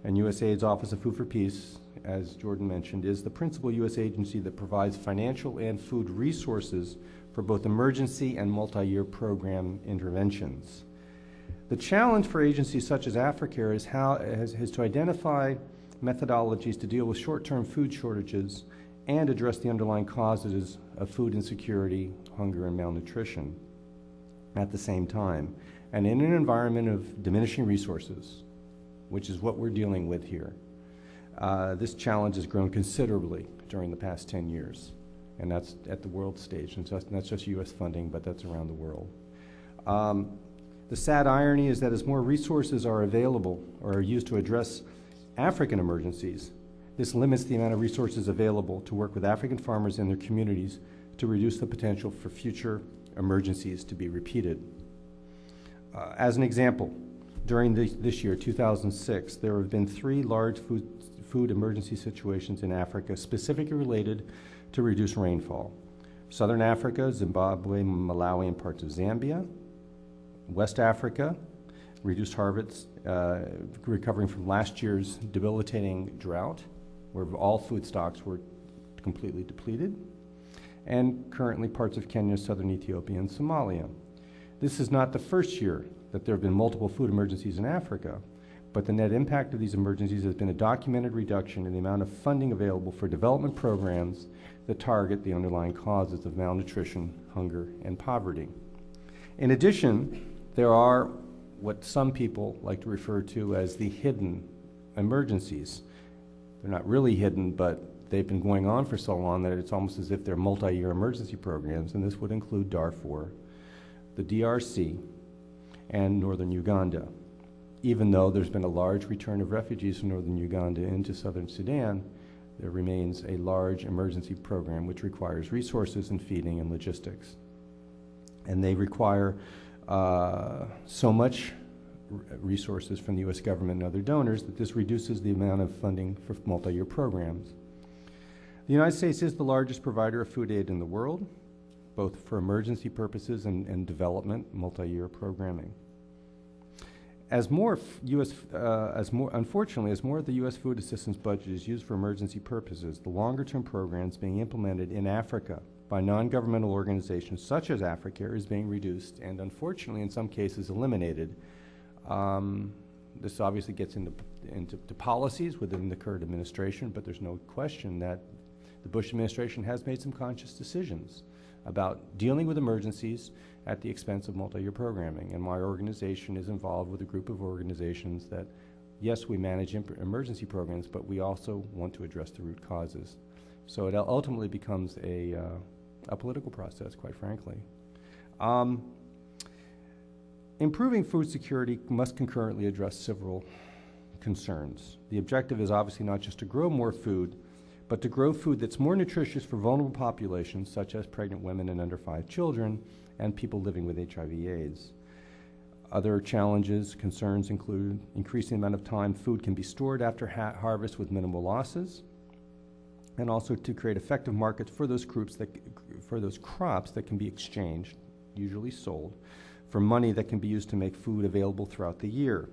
and USAID's Office of Food for Peace, as Jordan mentioned, is the principal U.S. agency that provides financial and food resources for both emergency and multi-year program interventions. The challenge for agencies such as AfriCare is to identify methodologies to deal with short-term food shortages and address the underlying causes of food insecurity, hunger, and malnutrition at the same time. And in an environment of diminishing resources, which is what we're dealing with here, this challenge has grown considerably during the past 10 years. And that's at the world stage. And so that's just U.S. funding, but that's around the world. The sad irony is that as more resources are available or are used to address African emergencies, this limits the amount of resources available to work with African farmers and their communities to reduce the potential for future emergencies to be repeated. As an example, during this year, 2006, there have been 3 large food emergency situations in Africa specifically related to reduced rainfall. Southern Africa, Zimbabwe, Malawi, and parts of Zambia. West Africa, reduced harvests, recovering from last year's debilitating drought, where all food stocks were completely depleted. And currently parts of Kenya, southern Ethiopia, and Somalia. This is not the first year that there have been multiple food emergencies in Africa, but the net impact of these emergencies has been a documented reduction in the amount of funding available for development programs that target the underlying causes of malnutrition, hunger, and poverty. In addition, there are what some people like to refer to as the hidden emergencies. They're not really hidden, but they've been going on for so long that it's almost as if they're multi-year emergency programs, and this would include Darfur, the DRC, and northern Uganda. Even though there's been a large return of refugees from northern Uganda into southern Sudan, there remains a large emergency program which requires resources and feeding and logistics. And they require so much resources from the U.S. government and other donors that this reduces the amount of funding for multi-year programs. The United States is the largest provider of food aid in the world, both for emergency purposes and development, multi-year programming. Unfortunately, as more of the U.S. food assistance budget is used for emergency purposes, the longer-term programs being implemented in Africa by non-governmental organizations such as AfriCare is being reduced and, unfortunately, in some cases, eliminated. This obviously gets into policies within the current administration, but there's no question that the Bush administration has made some conscious decisions about dealing with emergencies at the expense of multi-year programming. And my organization is involved with a group of organizations that, yes, we manage emergency programs, but we also want to address the root causes. So it ultimately becomes a political process, quite frankly. Improving food security must concurrently address several concerns. The objective is obviously not just to grow more food, but to grow food that's more nutritious for vulnerable populations, such as pregnant women and under 5 children, and people living with HIV/AIDS. Other challenges, concerns include increasing the amount of time food can be stored after harvest with minimal losses, and also to create effective markets for those crops that can be exchanged, usually sold, for money that can be used to make food available throughout the year.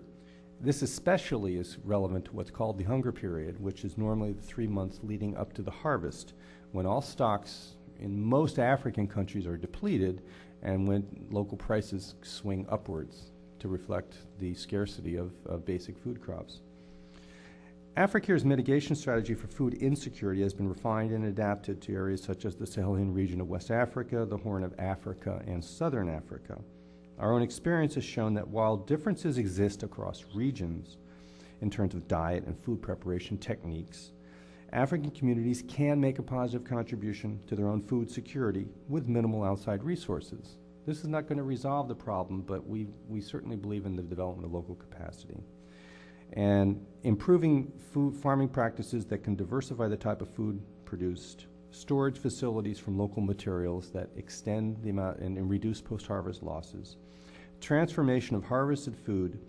This especially is relevant to what's called the hunger period, which is normally the 3 months leading up to the harvest, when all stocks in most African countries are depleted and when local prices swing upwards to reflect the scarcity of basic food crops. AfriCare's mitigation strategy for food insecurity has been refined and adapted to areas such as the Sahelian region of West Africa, the Horn of Africa, and Southern Africa. Our own experience has shown that while differences exist across regions in terms of diet and food preparation techniques, African communities can make a positive contribution to their own food security with minimal outside resources. This is not going to resolve the problem, but we certainly believe in the development of local capacity. And improving food farming practices that can diversify the type of food produced, storage facilities from local materials that extend the amount and reduce post-harvest losses, transformation of harvested food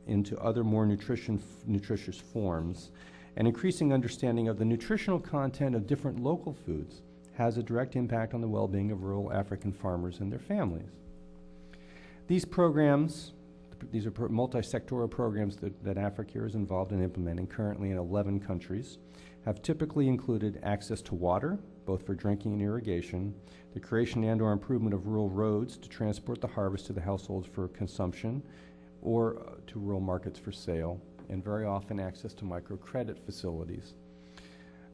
into other more nutritious forms, and increasing understanding of the nutritional content of different local foods has a direct impact on the well-being of rural African farmers and their families. These programs, these are multi-sectoral programs that AfriCare is involved in implementing currently in 11 countries, have typically included access to water, both for drinking and irrigation, the creation and/or improvement of rural roads to transport the harvest to the households for consumption or to rural markets for sale, and very often access to microcredit facilities.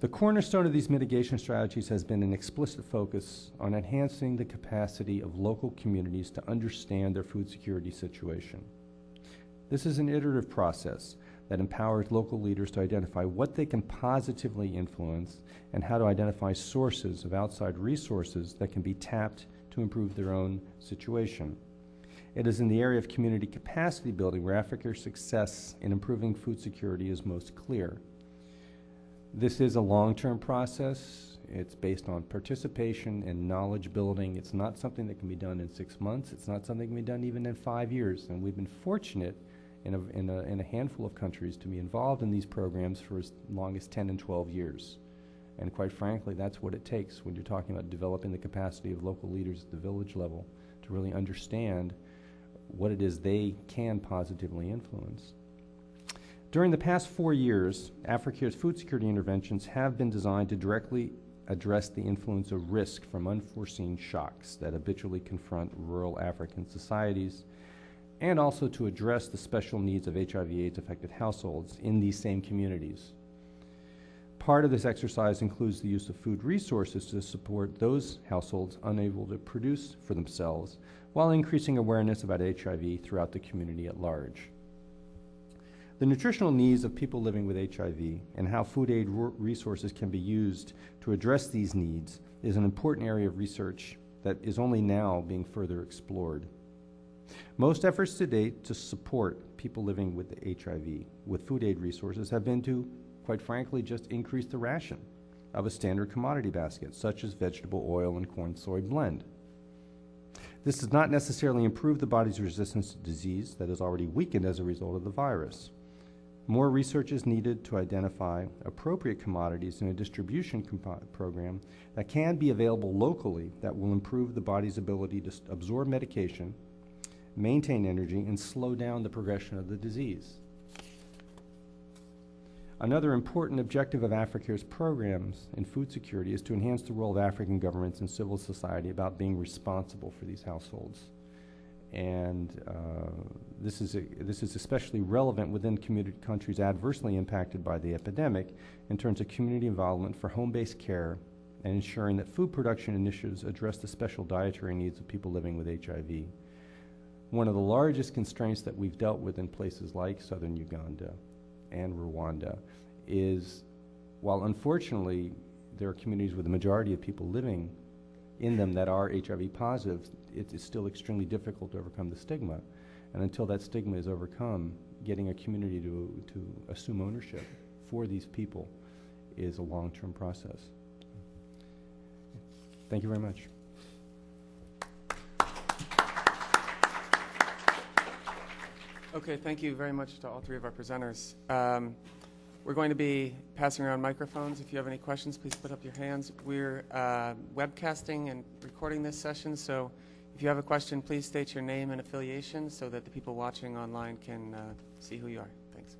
The cornerstone of these mitigation strategies has been an explicit focus on enhancing the capacity of local communities to understand their food security situation. This is an iterative process that empowers local leaders to identify what they can positively influence and how to identify sources of outside resources that can be tapped to improve their own situation. It is in the area of community capacity building where AfriCare's success in improving food security is most clear. This is a long-term process. It's based on participation and knowledge building. It's not something that can be done in 6 months. It's not something that can be done even in 5 years. And we've been fortunate in a handful of countries to be involved in these programs for as long as 10 and 12 years. And quite frankly, that's what it takes when you're talking about developing the capacity of local leaders at the village level to really understand what it is they can positively influence. During the past 4 years, AfriCare's food security interventions have been designed to directly address the influence of risk from unforeseen shocks that habitually confront rural African societies, and also to address the special needs of HIV/AIDS affected households in these same communities. Part of this exercise includes the use of food resources to support those households unable to produce for themselves, while increasing awareness about HIV throughout the community at large. The nutritional needs of people living with HIV and how food aid resources can be used to address these needs is an important area of research that is only now being further explored. Most efforts to date to support people living with HIV with food aid resources have been to, quite frankly, just increase the ration of a standard commodity basket, such as vegetable oil and corn-soy blend. This does not necessarily improve the body's resistance to disease that is already weakened as a result of the virus. More research is needed to identify appropriate commodities in a distribution program that can be available locally that will improve the body's ability to absorb medication, maintain energy, and slow down the progression of the disease. Another important objective of AfriCare's programs in food security is to enhance the role of African governments and civil society about being responsible for these households. And this is especially relevant within countries adversely impacted by the epidemic in terms of community involvement for home-based care and ensuring that food production initiatives address the special dietary needs of people living with HIV. One of the largest constraints that we've dealt with in places like southern Uganda and Rwanda is, while unfortunately there are communities with the majority of people living in them that are HIV positive, it is still extremely difficult to overcome the stigma. And until that stigma is overcome, getting a community to assume ownership for these people is a long-term process. Thank you very much. Okay, thank you very much to all three of our presenters. We're going to be passing around microphones. If you have any questions, please put up your hands. We're webcasting and recording this session, so if you have a question, please state your name and affiliation so that the people watching online can see who you are. Thanks.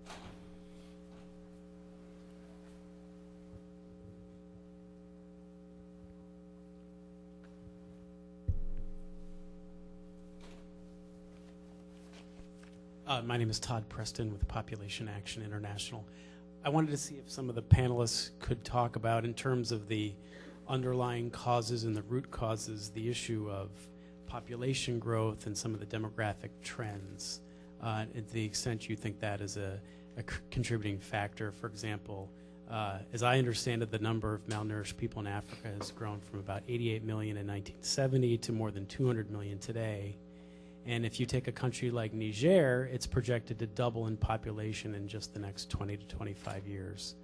My name is Todd Preston with Population Action International. I wanted to see if some of the panelists could talk about, in terms of the underlying causes and the root causes, the issue of population growth and some of the demographic trends, and to the extent you think that is a contributing factor. For example, as I understand it, the number of malnourished people in Africa has grown from about 88 million in 1970 to more than 200 million today. And if you take a country like Niger, it's projected to double in population in just the next 20 to 25 years.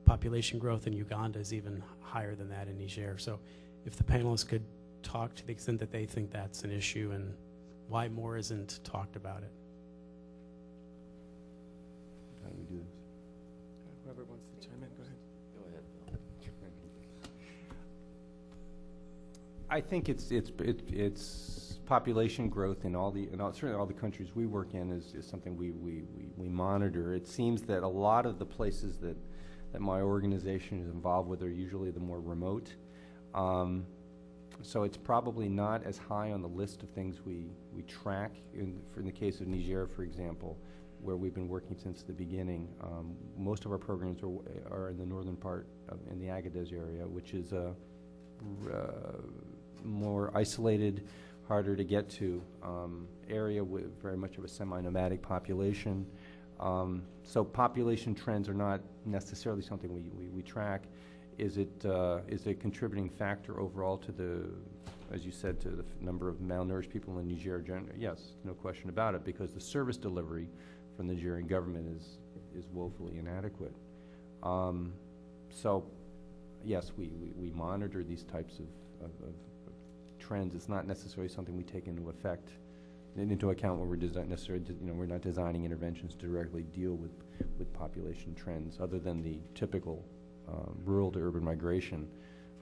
Population growth in Uganda is even higher than that in Niger. So if the panelists could talk to the extent that they think that's an issue and why more isn't talked about it. How do we do this? Whoever wants to chime in, go ahead. Go ahead, Bill. I think it's population growth in certainly all the countries we work in is something we monitor. It seems that a lot of the places that my organization is involved with are usually the more remote. So it's probably not as high on the list of things we track. In the case of Niger, for example, where we've been working since the beginning, most of our programs are in the northern part in the Agadez area, which is a more isolated, harder to get to area with very much of a semi-nomadic population. So population trends are not necessarily something we track. Is it a contributing factor overall to the, as you said, to the number of malnourished people in Niger? Yes, no question about it, because the service delivery from the Nigerian government is woefully inadequate. So, yes, we monitor these types of trends. It's not necessarily something we take into account when we're we're not designing interventions to directly deal with population trends, other than the typical rural to urban migration.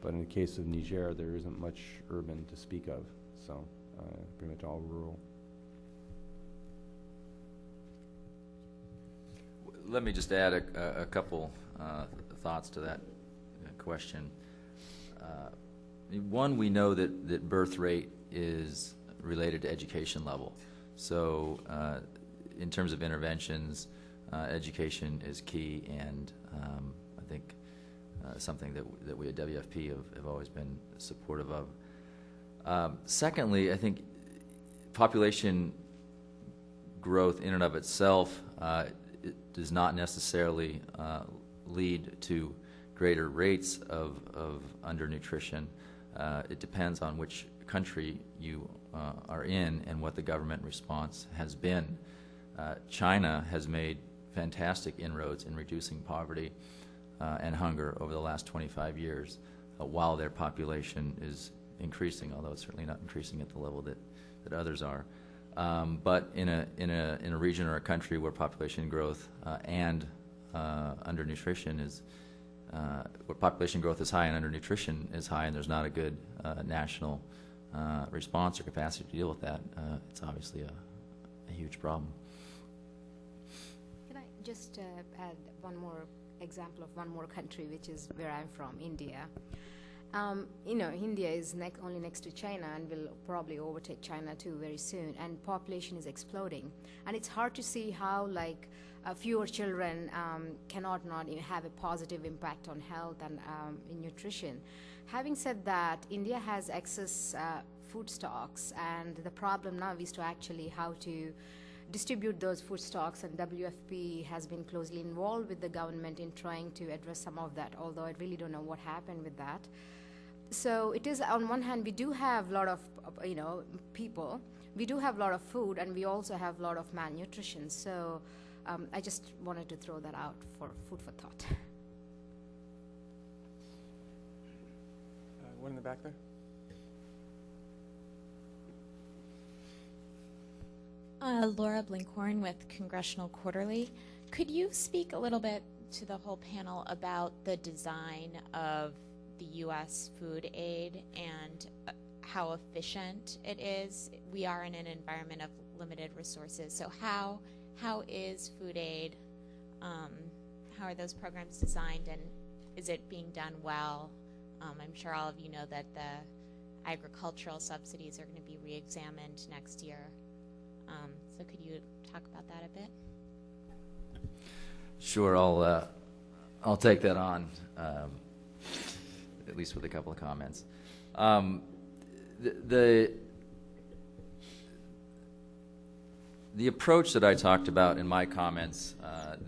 But in the case of Niger, there isn't much urban to speak of, so pretty much all rural. Let me just add a couple thoughts to that question. One, we know that birth rate is related to education level. So in terms of interventions, education is key, and I think something that we at WFP have always been supportive of. Secondly, I think population growth in and of itself it does not necessarily lead to greater rates of undernutrition. It depends on which country you are in and what the government response has been. China has made fantastic inroads in reducing poverty and hunger over the last 25 years, while their population is increasing, although it's certainly not increasing at the level that others are. But in a region or a country where population growth and undernutrition is where population growth is high and undernutrition is high, and there's not a good national response or capacity to deal with that, it's obviously a huge problem. Can I just add one more example of one more country, which is where I'm from, India. India is only next to China and will probably overtake China too very soon, and population is exploding. And it's hard to see how fewer children cannot not have a positive impact on health and in nutrition. Having said that, India has excess food stocks, and the problem now is to actually how to distribute those food stocks, and WFP has been closely involved with the government in trying to address some of that, although I really don't know what happened with that. So it is, on one hand, we do have a lot of people, we do have a lot of food, and we also have a lot of malnutrition. So I just wanted to throw that out for food for thought. One in the back there. Laura Blinkhorn with Congressional Quarterly. Could you speak a little bit to the whole panel about the design of the U.S. food aid and how efficient it is? We are in an environment of limited resources, so how is food aid, how are those programs designed, and is it being done well? I'm sure all of you know that the agricultural subsidies are going to be re-examined next year. So could you talk about that a bit? Sure, I'll take that on, at least with a couple of comments. The approach that I talked about in my comments,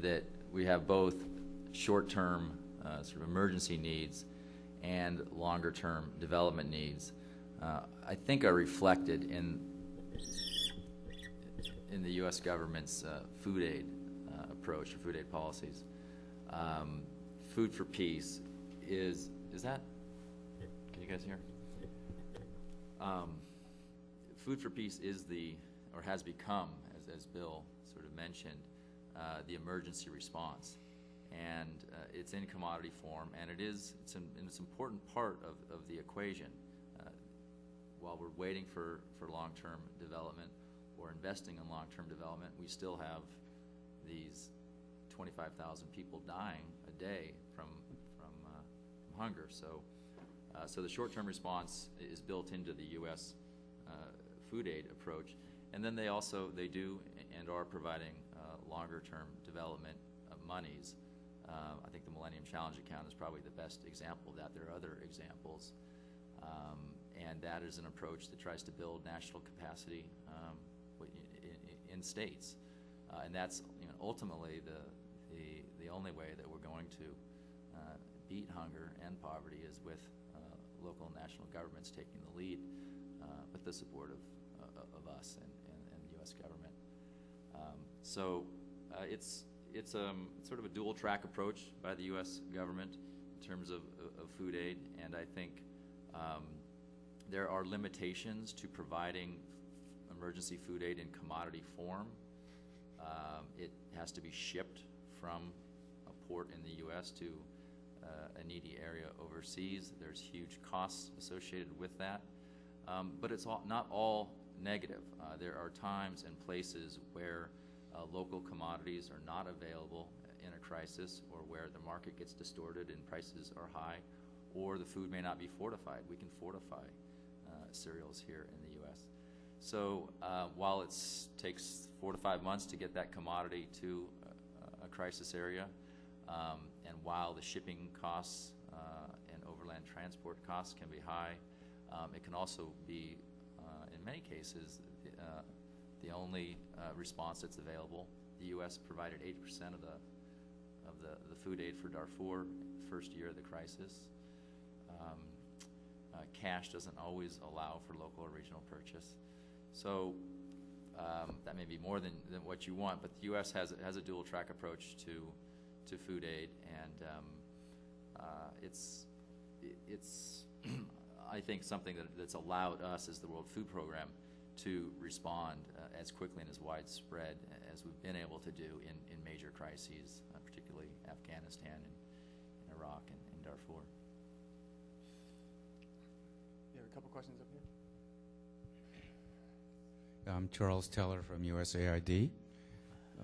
that we have both short-term sort of emergency needs and longer-term development needs, I think are reflected in the U.S. government's food aid approach or food aid policies. Food for Peace is that? Can you guys hear? Food for Peace is or has become, as Bill sort of mentioned, the emergency response, and it's in commodity form, and it's an important part of the equation. While we're waiting for long-term development or investing in long-term development, we still have these 25,000 people dying a day from hunger. So the short-term response is built into the U.S. Food aid approach, and then they do and are providing longer-term development monies. I think the Millennium Challenge account is probably the best example of that. There are other examples, and that is an approach that tries to build national capacity in states, and that's ultimately the only way that we're going to beat hunger and poverty is with local and national governments taking the lead with the support of us and the U.S. government. So it's sort of a dual-track approach by the U.S. government. in terms of food aid, and I think there are limitations to providing emergency food aid in commodity form. It has to be shipped from a port in the U.S. to a needy area overseas. There's huge costs associated with that, but it's not all negative. There are times and places where local commodities are not available in a crisis, or where the market gets distorted and prices are high, or the food may not be fortified. We can fortify cereals here in the U.S. So while it takes 4 to 5 months to get that commodity to a crisis area, and while the shipping costs and overland transport costs can be high, it can also be, in many cases, the only response that's available. The U.S. provided 80% of the food aid for Darfur first year of the crisis. Cash doesn't always allow for local or regional purchase. So that may be more than what you want, but the U.S. has a dual track approach to food aid, and it's I think something that's allowed us as the World Food Program to respond as quickly and as widespread as we've been able to do in major crises, particularly Afghanistan and Iraq and Darfur. You have a couple questions up here? I'm Charles Teller from USAID.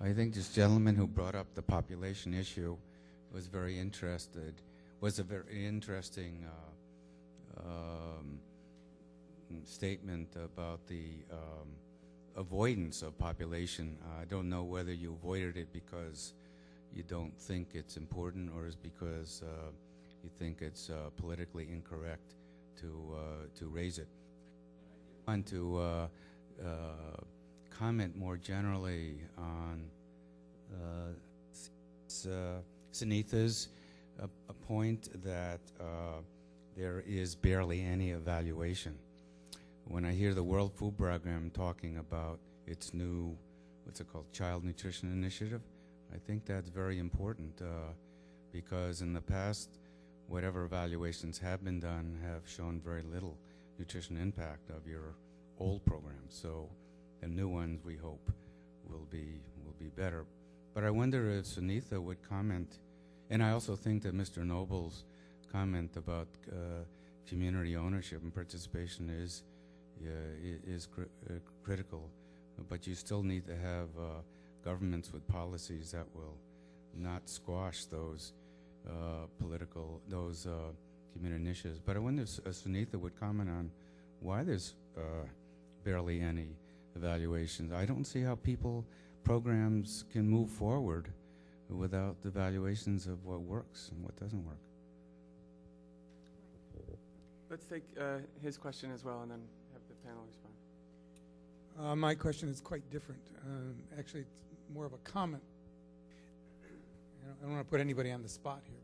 I think this gentleman who brought up the population issue was a very interesting statement about the avoidance of population. I don't know whether you avoided it because you don't think it's important, or is because you think it's politically incorrect to raise it. I want to comment more generally on Suneetha's a point that there is barely any evaluation. When I hear the World Food Program talking about its new, what's it called, Child Nutrition Initiative, I think that's very important because in the past, whatever evaluations have been done have shown very little nutrition impact of your old programs. So the new ones, we hope, will be better. But I wonder if Suneetha would comment, and I also think that Mr. Noble's comment about community ownership and participation is critical. But you still need to have governments with policies that will not squash those community initiatives. But I wonder if Suneetha would comment on why there's barely any evaluations. I don't see how programs can move forward without evaluations of what works and what doesn't work. Let's take his question as well, and then have the panel respond. My question is quite different. Actually, it's more of a comment. I don't want to put anybody on the spot here,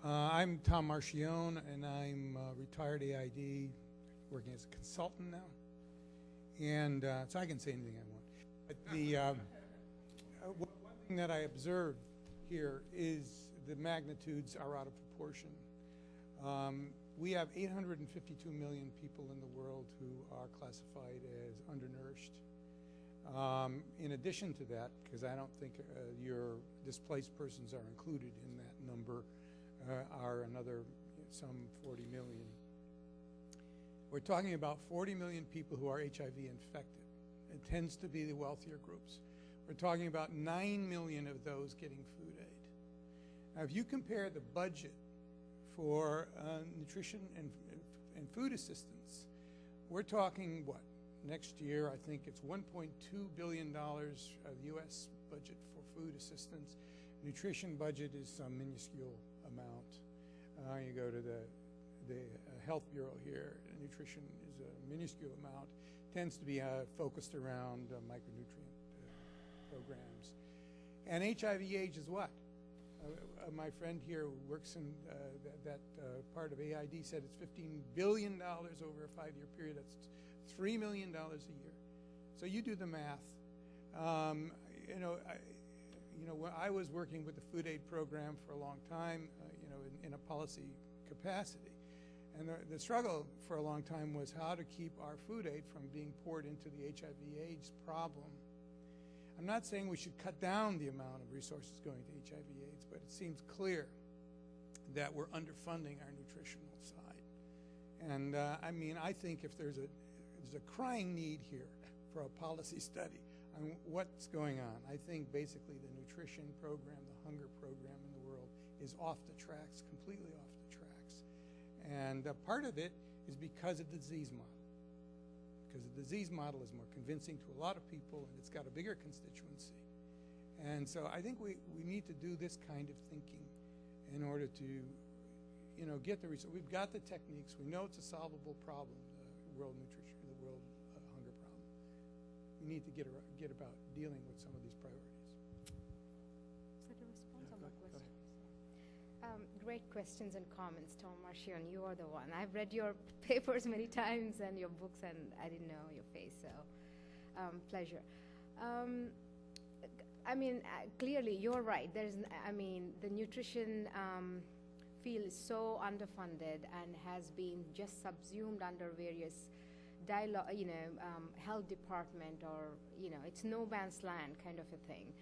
but I'm Tom Marchione, and I'm retired AID, working as a consultant now. And so I can say anything I want. But the one thing that I observed here is the magnitudes are out of proportion. We have 852 million people in the world who are classified as undernourished. In addition to that, because I don't think your displaced persons are included in that number, are another some 40 million. We're talking about 40 million people who are HIV infected. It tends to be the wealthier groups. We're talking about 9 million of those getting food aid. Now, if you compare the budget for nutrition and food assistance, we're talking what? Next year, I think it's $1.2 billion of U.S. budget for food assistance. Nutrition budget is some minuscule amount. You go to the Health Bureau here, nutrition is a minuscule amount. Tends to be focused around micronutrient programs. And HIV/AIDS is what? My friend here who works in that part of AID said it's $15 billion over a 5-year period. That's $3 million a year. So you do the math. when I was working with the food aid program for a long time, in a policy capacity. And the struggle for a long time was how to keep our food aid from being poured into the HIV/AIDS problem. I'm not saying we should cut down the amount of resources going to HIV/AIDS, but it seems clear that we're underfunding our nutritional side. And I think if there's a crying need here for a policy study on what's going on, I think basically the nutrition program, the hunger program in the world is off the tracks, completely off the tracks. And part of it is because of the disease model. Because the disease model is more convincing to a lot of people, and it's got a bigger constituency. And so I think we need to do this kind of thinking in order to, get the research. We've got the techniques. We know it's a solvable problem, the world hunger problem. We need to get about dealing with some of these priorities. Is that a response on the question? Great questions and comments, Tom Marchion. You are the one. I've read your papers many times and your books, and I didn't know your face, so pleasure. Clearly, you're right. The nutrition field is so underfunded and has been just subsumed under various health department, or it's no man's land kind of a thing.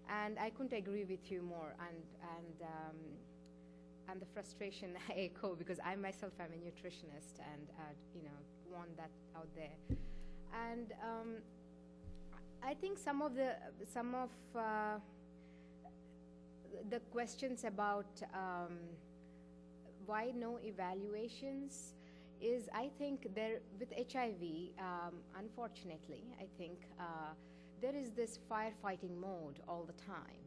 And I couldn't agree with you more. And the frustration I echo, because I myself am a nutritionist and want that out there. And I think some of the questions about why no evaluations is, I think there with HIV, unfortunately, I think there is this firefighting mode all the time.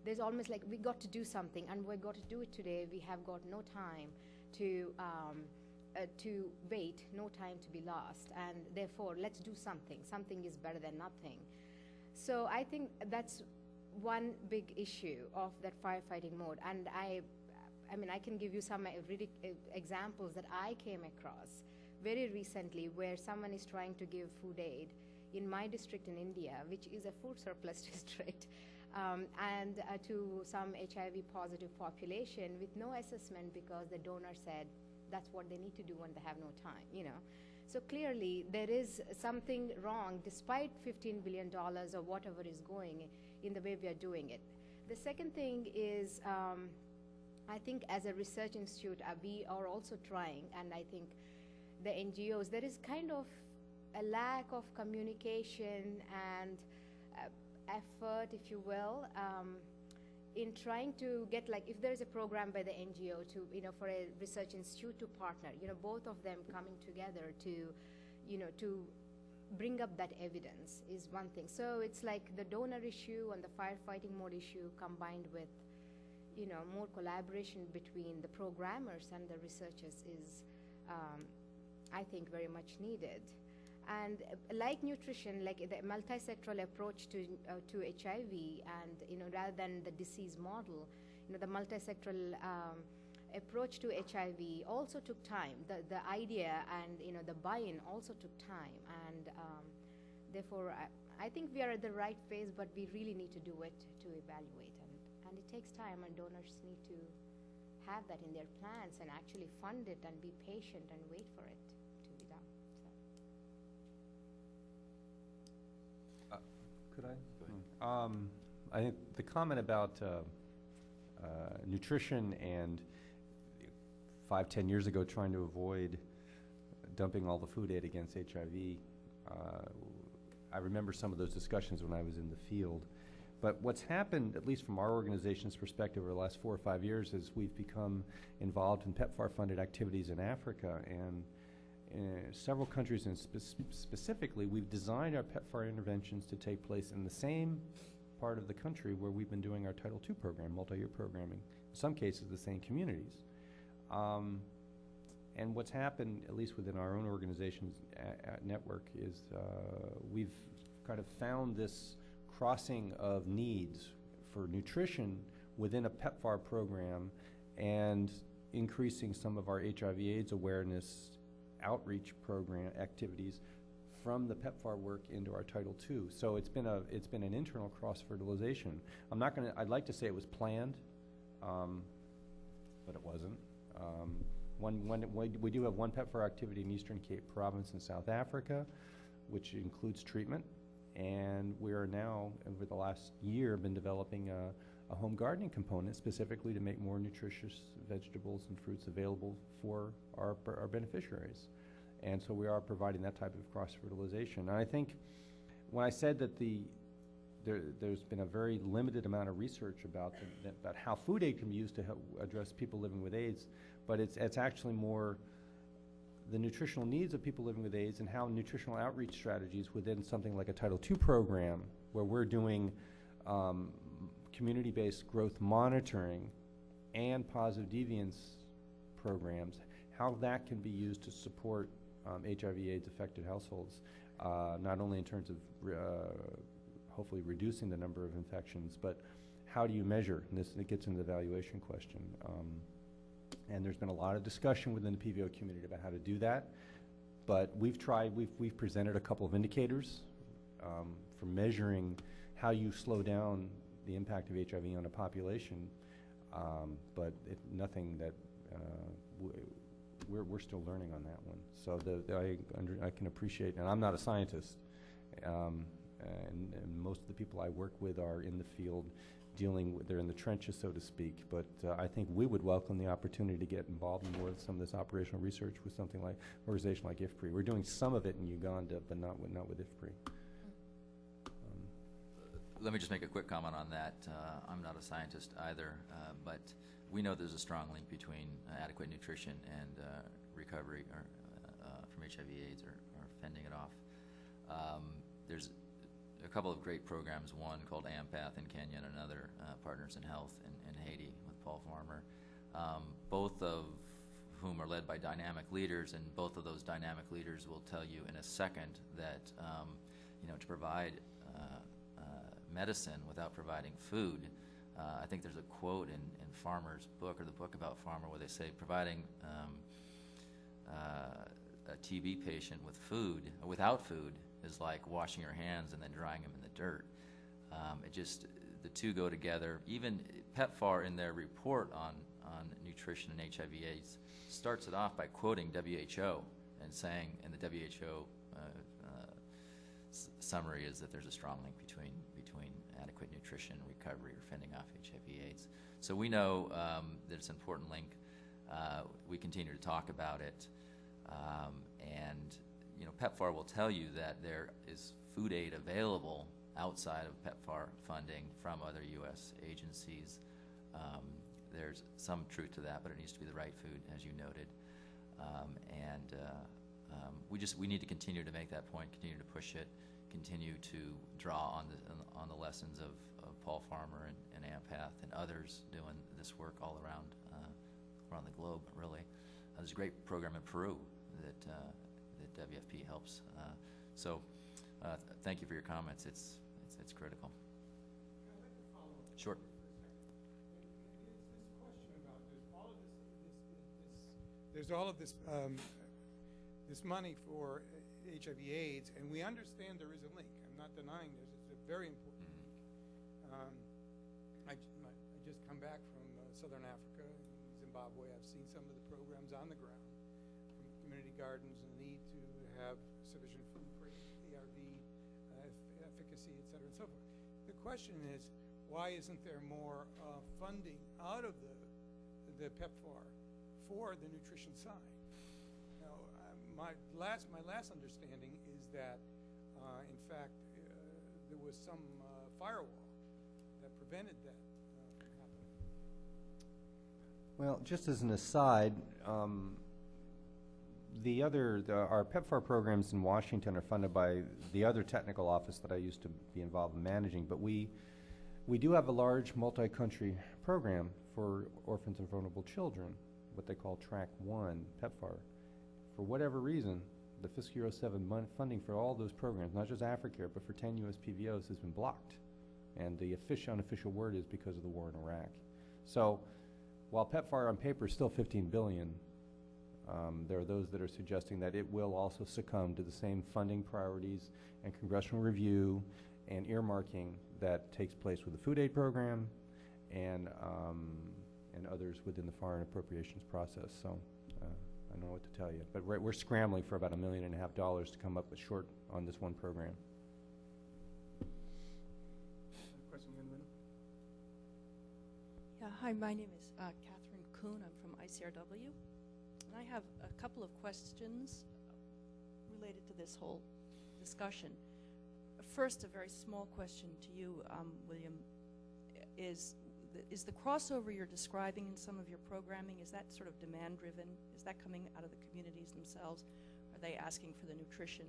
There's almost like we got to do something, and we got to do it today. We have got no time to wait, no time to be lost, and therefore let's do something. Something is better than nothing. So I think that's one big issue of that firefighting mode. And I can give you some really examples that I came across very recently, where someone is trying to give food aid in my district in India, which is a food surplus district, and to some HIV positive population with no assessment, because the donor said that's what they need to do when they have no time, So clearly there is something wrong, despite $15 billion or whatever is going in the way we are doing it. The second thing is, I think as a research institute, we are also trying, and I think the NGOs, there is kind of a lack of communication and effort, if you will, in trying to get, like, if there is a program by the NGO to, for a research institute to partner, both of them coming together to, to bring up that evidence is one thing. So it's like the donor issue and the firefighting mode issue combined with, more collaboration between the programmers and the researchers is, I think, very much needed. And like nutrition, like the multi-sectoral approach to HIV, and rather than the disease model, the multi-sectoral approach to HIV also took time. The idea and the buy-in also took time, and therefore I think we are at the right phase, but we really need to do it to evaluate, and it takes time, and donors need to have that in their plans and actually fund it and be patient and wait for it to be done. So. Could I? Go ahead. I think the comment about nutrition and 5-10 years ago trying to avoid dumping all the food aid against HIV, I remember some of those discussions when I was in the field. But what's happened, at least from our organization's perspective, over the last 4 or 5 years, is we've become involved in PEPFAR-funded activities in Africa, and in several countries, and specifically, we've designed our PEPFAR interventions to take place in the same part of the country where we've been doing our Title II program, multi-year programming, in some cases the same communities. And what's happened, at least within our own organization's network, is we've kind of found this crossing of needs for nutrition within a PEPFAR program and increasing some of our HIV/AIDS awareness outreach program activities from the PEPFAR work into our Title II. So it's been an internal cross-fertilization. I'd like to say it was planned, but it wasn't. We do have one PEPFAR activity in Eastern Cape Province in South Africa, which includes treatment. And we are now, over the last year, been developing a home gardening component specifically to make more nutritious vegetables and fruits available for our beneficiaries. And so we are providing that type of cross-fertilization. And I think when I said that there's been a very limited amount of research about how food aid can be used to help address people living with AIDS, but it's actually more the nutritional needs of people living with AIDS and how nutritional outreach strategies within something like a Title II program, where we're doing community-based growth monitoring and positive deviance programs, how that can be used to support HIV/AIDS affected households, not only in terms of hopefully reducing the number of infections, but how do you measure? And it gets into the evaluation question. And there's been a lot of discussion within the PVO community about how to do that. But we've presented a couple of indicators for measuring how you slow down the impact of HIV on a population, but nothing that we're still learning on that one. So I can appreciate, and I'm not a scientist, and most of the people I work with are in the field they're in the trenches, so to speak, but I think we would welcome the opportunity to get involved in more of some of this operational research with something like an organization like IFPRI. We're doing some of it in Uganda, but not with IFPRI. Let me just make a quick comment on that. I'm not a scientist either, but we know there's a strong link between adequate nutrition and recovery from HIV/AIDS or fending it off. There's a couple of great programs, one called AMPATH in Kenya and another Partners in Health in Haiti with Paul Farmer, both of whom are led by dynamic leaders, and both of those dynamic leaders will tell you in a second that to provide medicine without providing food. I think there's a quote in Farmer's book, or the book about Farmer, where they say providing a TB patient without food is like washing your hands and then drying them in the dirt. The two go together. Even PEPFAR in their report on nutrition and HIV/AIDS starts it off by quoting WHO and saying, and the WHO summary is that there's a strong link between adequate nutrition and recovery or fending off HIV/AIDS. So we know that it's an important link. We continue to talk about it, and PEPFAR will tell you that there is food aid available outside of PEPFAR funding from other U.S. agencies. There's some truth to that, but it needs to be the right food, as you noted. We need to continue to make that point, continue to push it, continue to draw on the lessons of Paul Farmer and AMPATH and others doing this work all around the globe, really. There's a great program in Peru that WFP helps. Thank you for your comments. It's critical. Sure. There's all of this this money for HIV/AIDS, and we understand there is a link. I'm not denying this. It's a very important link. I just come back from Southern Africa and Zimbabwe. I've seen some of the programs on the ground from community gardens and the need to have sufficient food for ARV efficacy, et cetera, and so forth. The question is, why isn't there more funding out of the PEPFAR for the nutrition side? Now, my last understanding is that, in fact, there was some firewall that prevented that from happening. Well, just as an aside, our PEPFAR programs in Washington are funded by the other technical office that I used to be involved in managing, but we do have a large multi-country program for orphans and vulnerable children, what they call Track 1 PEPFAR. For whatever reason, the fiscal year 07 funding for all those programs, not just AfriCare, but for 10 U.S. PVOs has been blocked. And the unofficial word is because of the war in Iraq. So while PEPFAR on paper is still $15 billion, There are those that are suggesting that it will also succumb to the same funding priorities and congressional review and earmarking that takes place with the food aid program and others within the foreign appropriations process. So I don't know what to tell you. But we're scrambling for about $1.5 million to come up with short on this one program. Question here in the middle. Yeah, hi, my name is Catherine Kuhn. I'm from ICRW. And I have a couple of questions related to this whole discussion. First, a very small question to you, William, is the crossover you're describing in some of your programming, is that sort of demand-driven? Is that coming out of the communities themselves? Are they asking for the nutrition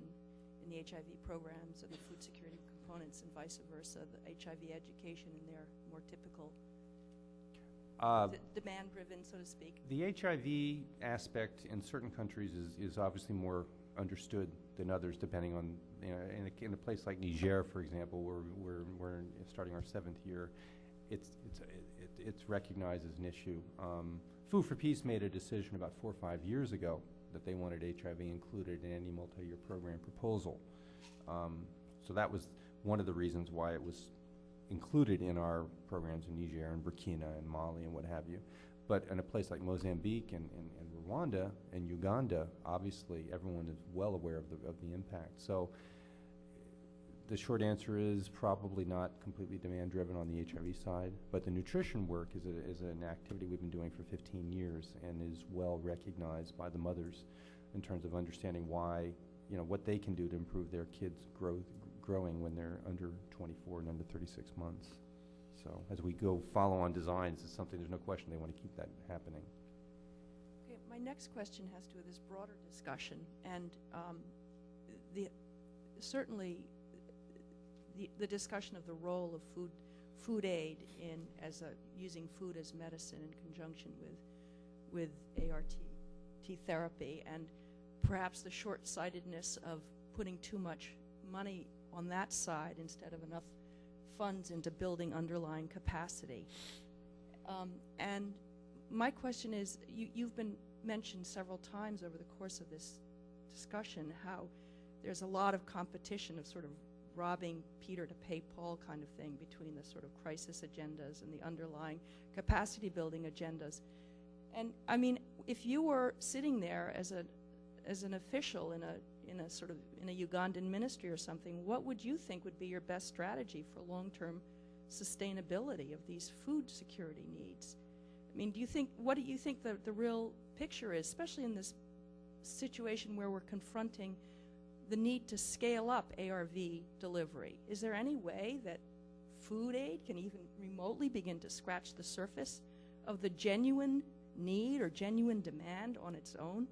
in the HIV programs and the food security components and vice versa, the HIV education in their more typical demand-driven, so to speak? The HIV aspect in certain countries is obviously more understood than others, depending on, you know, in a place like Niger, for example, where we're starting our 7th year, it's recognized as an issue. Food for Peace made a decision about 4 or 5 years ago that they wanted HIV included in any multi-year program proposal. So that was one of the reasons why it was included in our programs in Niger and Burkina and Mali and what have you. But in a place like Mozambique and Rwanda and Uganda, obviously everyone is well aware of the impact. So the short answer is probably not completely demand-driven on the HIV side, but the nutrition work is an activity we've been doing for 15 years and is well recognized by the mothers in terms of understanding why, you know, what they can do to improve their kids' growing when they're under 24 and under 36 months. So as we go follow-on designs, it's something, there's no question they want to keep that happening. Okay, my next question has to do with this broader discussion, and certainly the discussion of the role of food aid in using food as medicine in conjunction with ART therapy, and perhaps the short-sightedness of putting too much money on that side instead of enough funds into building underlying capacity. And my question is, you've been mentioned several times over the course of this discussion how there's a lot of competition of sort of robbing Peter to pay Paul kind of thing between the sort of crisis agendas and the underlying capacity building agendas. And I mean, if you were sitting there as an official in a Ugandan ministry or something, what would you think would be your best strategy for long-term sustainability of these food security needs? I mean, what do you think the real picture is, especially in this situation where we're confronting the need to scale up ARV delivery? Is there any way that food aid can even remotely begin to scratch the surface of the genuine need or genuine demand on its own?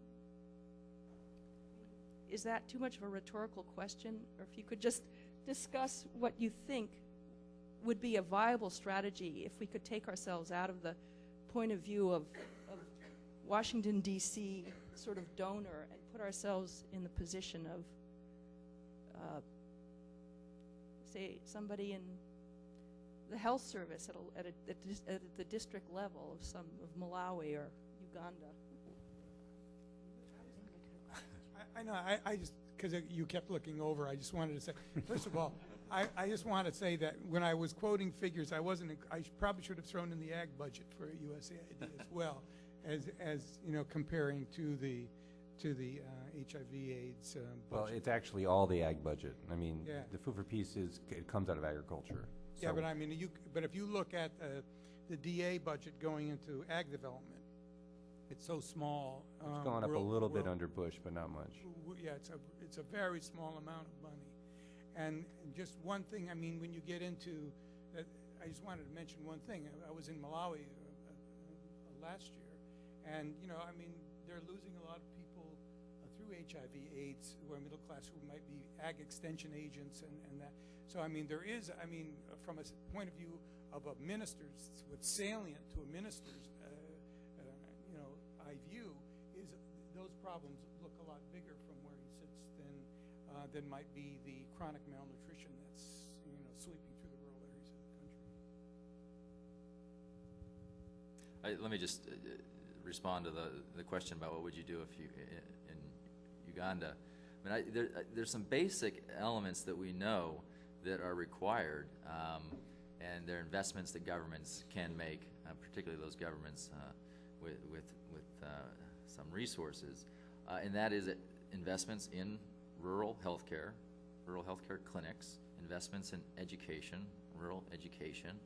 Is that too much of a rhetorical question? Or if you could just discuss what you think would be a viable strategy if we could take ourselves out of the point of view of Washington, D.C. sort of donor and put ourselves in the position of, say, somebody in the health service at the district level of Malawi or Uganda. I know, I just, because you kept looking over, I just wanted to say, first of all, I just want to say that when I was quoting figures, I probably should have thrown in the ag budget for USAID as well, as you know, comparing to the HIV/AIDS budget. Well, it's actually all the ag budget. I mean, yeah. The Food for Peace it comes out of agriculture. Yeah, So but I mean, but if you look at the DA budget going into ag development, it's so small. it's gone up a little bit under Bush, but not much. Yeah, it's a very small amount of money. And just one thing, I mean, when you get into, I just wanted to mention one thing. I was in Malawi last year, and, you know, I mean, they're losing a lot of people through HIV/AIDS who are middle class, who might be ag extension agents and that. So, I mean, there is, I mean, from a point of view of a minister's, what's salient to a minister's, you know, eye view, is those problems look a lot bigger from where he sits than might be the chronic malnutrition that's, you know, sweeping through the rural areas of the country. Let me just respond to the question about what would you do if you in Uganda. I mean, there's some basic elements that we know that are required, and they're investments that governments can make, particularly those governments with some resources, and that is investments in rural healthcare clinics, investments in education, rural education.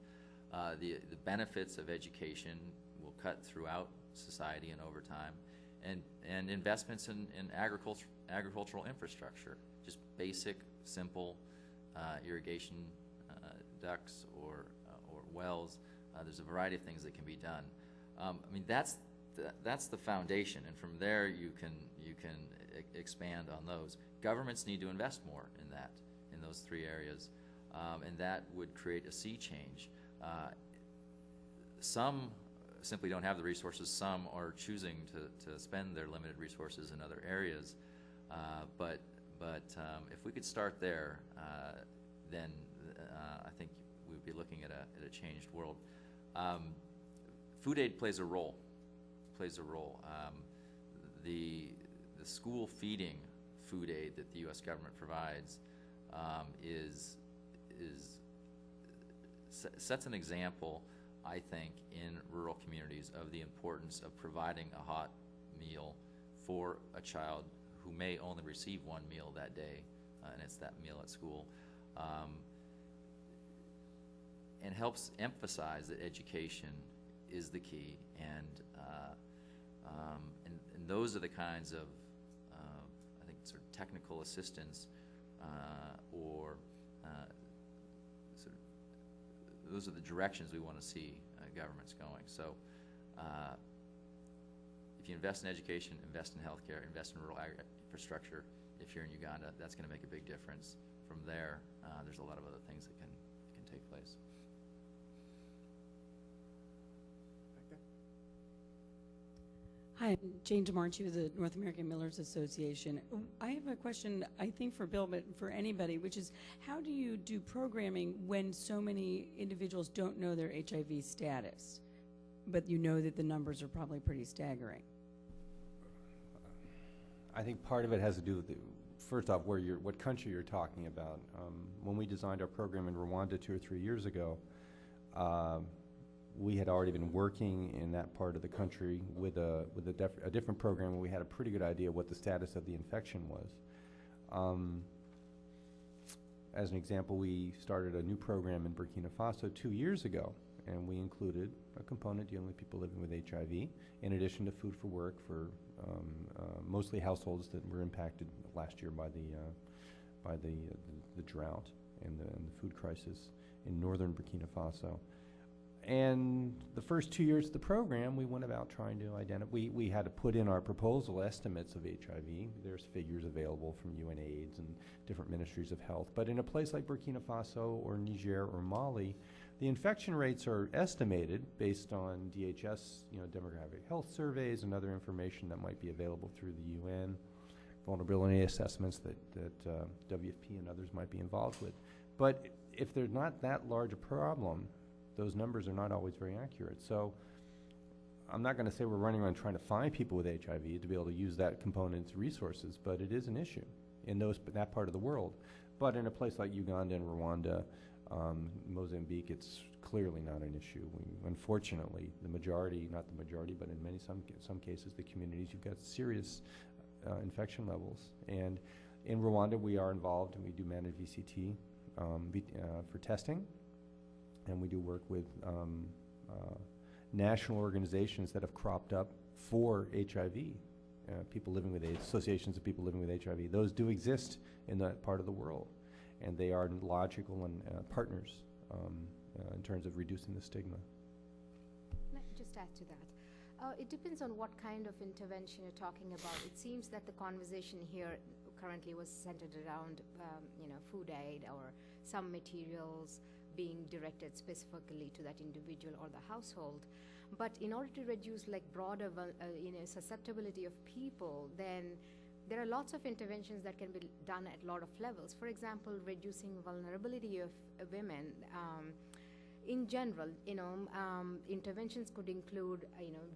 The benefits of education will cut throughout society and over time, and investments in agricultural infrastructure, just basic, simple irrigation ducts or wells. There's a variety of things that can be done. I mean, that's the foundation, and from there you can expand on those. Governments need to invest more in those three areas, and that would create a sea change. Some simply don't have the resources. Some are choosing to spend their limited resources in other areas. But if we could start there, then I think we would be looking at a changed world. Food aid plays a role. The school feeding food aid that the U.S. government provides sets an example, I think, in rural communities of the importance of providing a hot meal for a child who may only receive one meal that day, and it's that meal at school, and helps emphasize that education is the key, and those are the kinds of I think sort of technical assistance or sort of those are the directions we want to see governments going. So if you invest in education, invest in healthcare, invest in rural infrastructure, if you're in Uganda, that's going to make a big difference. From there, there's a lot of other things that can take place. Hi, I'm Jane DeMarchi with the North American Millers Association. I have a question, I think for Bill, but for anybody, which is how do you do programming when so many individuals don't know their HIV status, but you know that the numbers are probably pretty staggering? I think part of it has to do with, first off, what country you're talking about. When we designed our program in Rwanda 2 or 3 years ago, we had already been working in that part of the country with a different program where we had a pretty good idea what the status of the infection was. As an example, we started a new program in Burkina Faso 2 years ago, and we included a component dealing with people living with HIV, in addition to food for work for mostly households that were impacted last year by the drought and the food crisis in northern Burkina Faso. And the first 2 years of the program, we went about trying to identify. We had to put in our proposal estimates of HIV. There's figures available from UNAIDS and different ministries of health. But in a place like Burkina Faso or Niger or Mali, the infection rates are estimated based on DHS, demographic health surveys and other information that might be available through the UN, vulnerability assessments that WFP and others might be involved with. But if there's not that large a problem, those numbers are not always very accurate. So I'm not going to say we're running around trying to find people with HIV to be able to use that component's resources, but it is an issue in that part of the world. But in a place like Uganda and Rwanda, Mozambique, it's clearly not an issue. Unfortunately, the majority, not the majority, but in some cases, the communities, you've got serious infection levels. And in Rwanda, we are involved and we do manage VCT for testing. And we do work with national organizations that have cropped up for HIV, people living with AIDS, associations of people living with HIV. Those do exist in that part of the world, and they are logical and partners in terms of reducing the stigma. Can I just add to that? It depends on what kind of intervention you're talking about. It seems that the conversation here currently was centered around, food aid or some materials being directed specifically to that individual or the household. But in order to reduce broader susceptibility of people, then there are lots of interventions that can be done at a lot of levels. For example, reducing vulnerability of women. in general, interventions could include,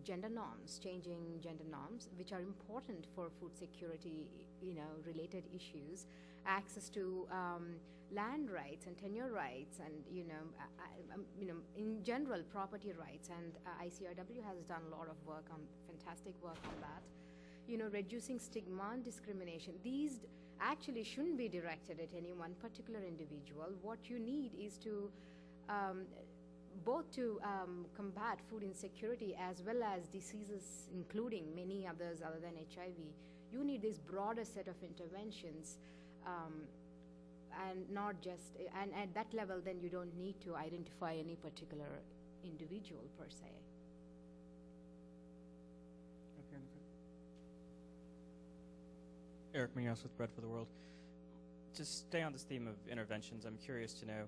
gender norms, changing gender norms, which are important for food security, related issues, access to land rights and tenure rights, and in general property rights. And ICRW has done a lot of work on fantastic work on that. Reducing stigma and discrimination. These actually shouldn't be directed at any one particular individual. What you need is to both to combat food insecurity as well as diseases, including many others other than HIV. You need this broader set of interventions, and not just, and at that level, then you don't need to identify any particular individual per se. Okay. Eric Munoz with Bread for the World. To stay on this theme of interventions, I'm curious to know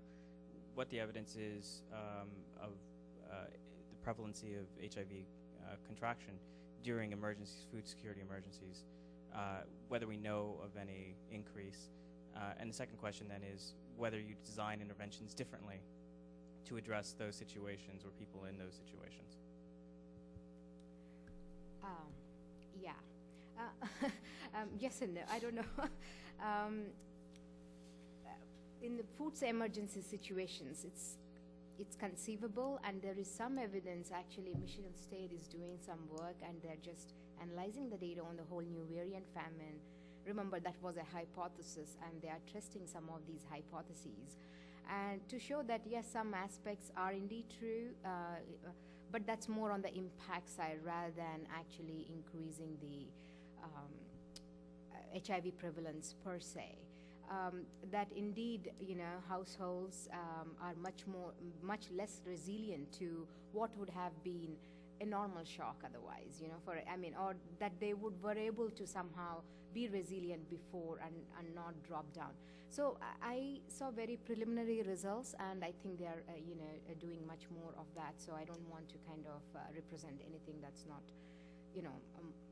what the evidence is of the prevalency of HIV contraction during emergencies, food security emergencies, whether we know of any increase. And the second question then is whether you design interventions differently to address those situations or people in those situations. Yeah. Yes and no. I don't know. In the food emergency situations, it's conceivable, and there is some evidence. Actually, Michigan State is doing some work, and they're just analyzing the data on the whole new variant famine. Remember, that was a hypothesis, and they are testing some of these hypotheses, and to show that yes, some aspects are indeed true, but that's more on the impact side rather than actually increasing the HIV prevalence per se. That indeed, households are much less resilient to what would have been a normal shock otherwise, or that they were able to somehow be resilient before and not drop down. So I saw very preliminary results, and I think they are, doing much more of that. So I don't want to kind of represent anything that's not,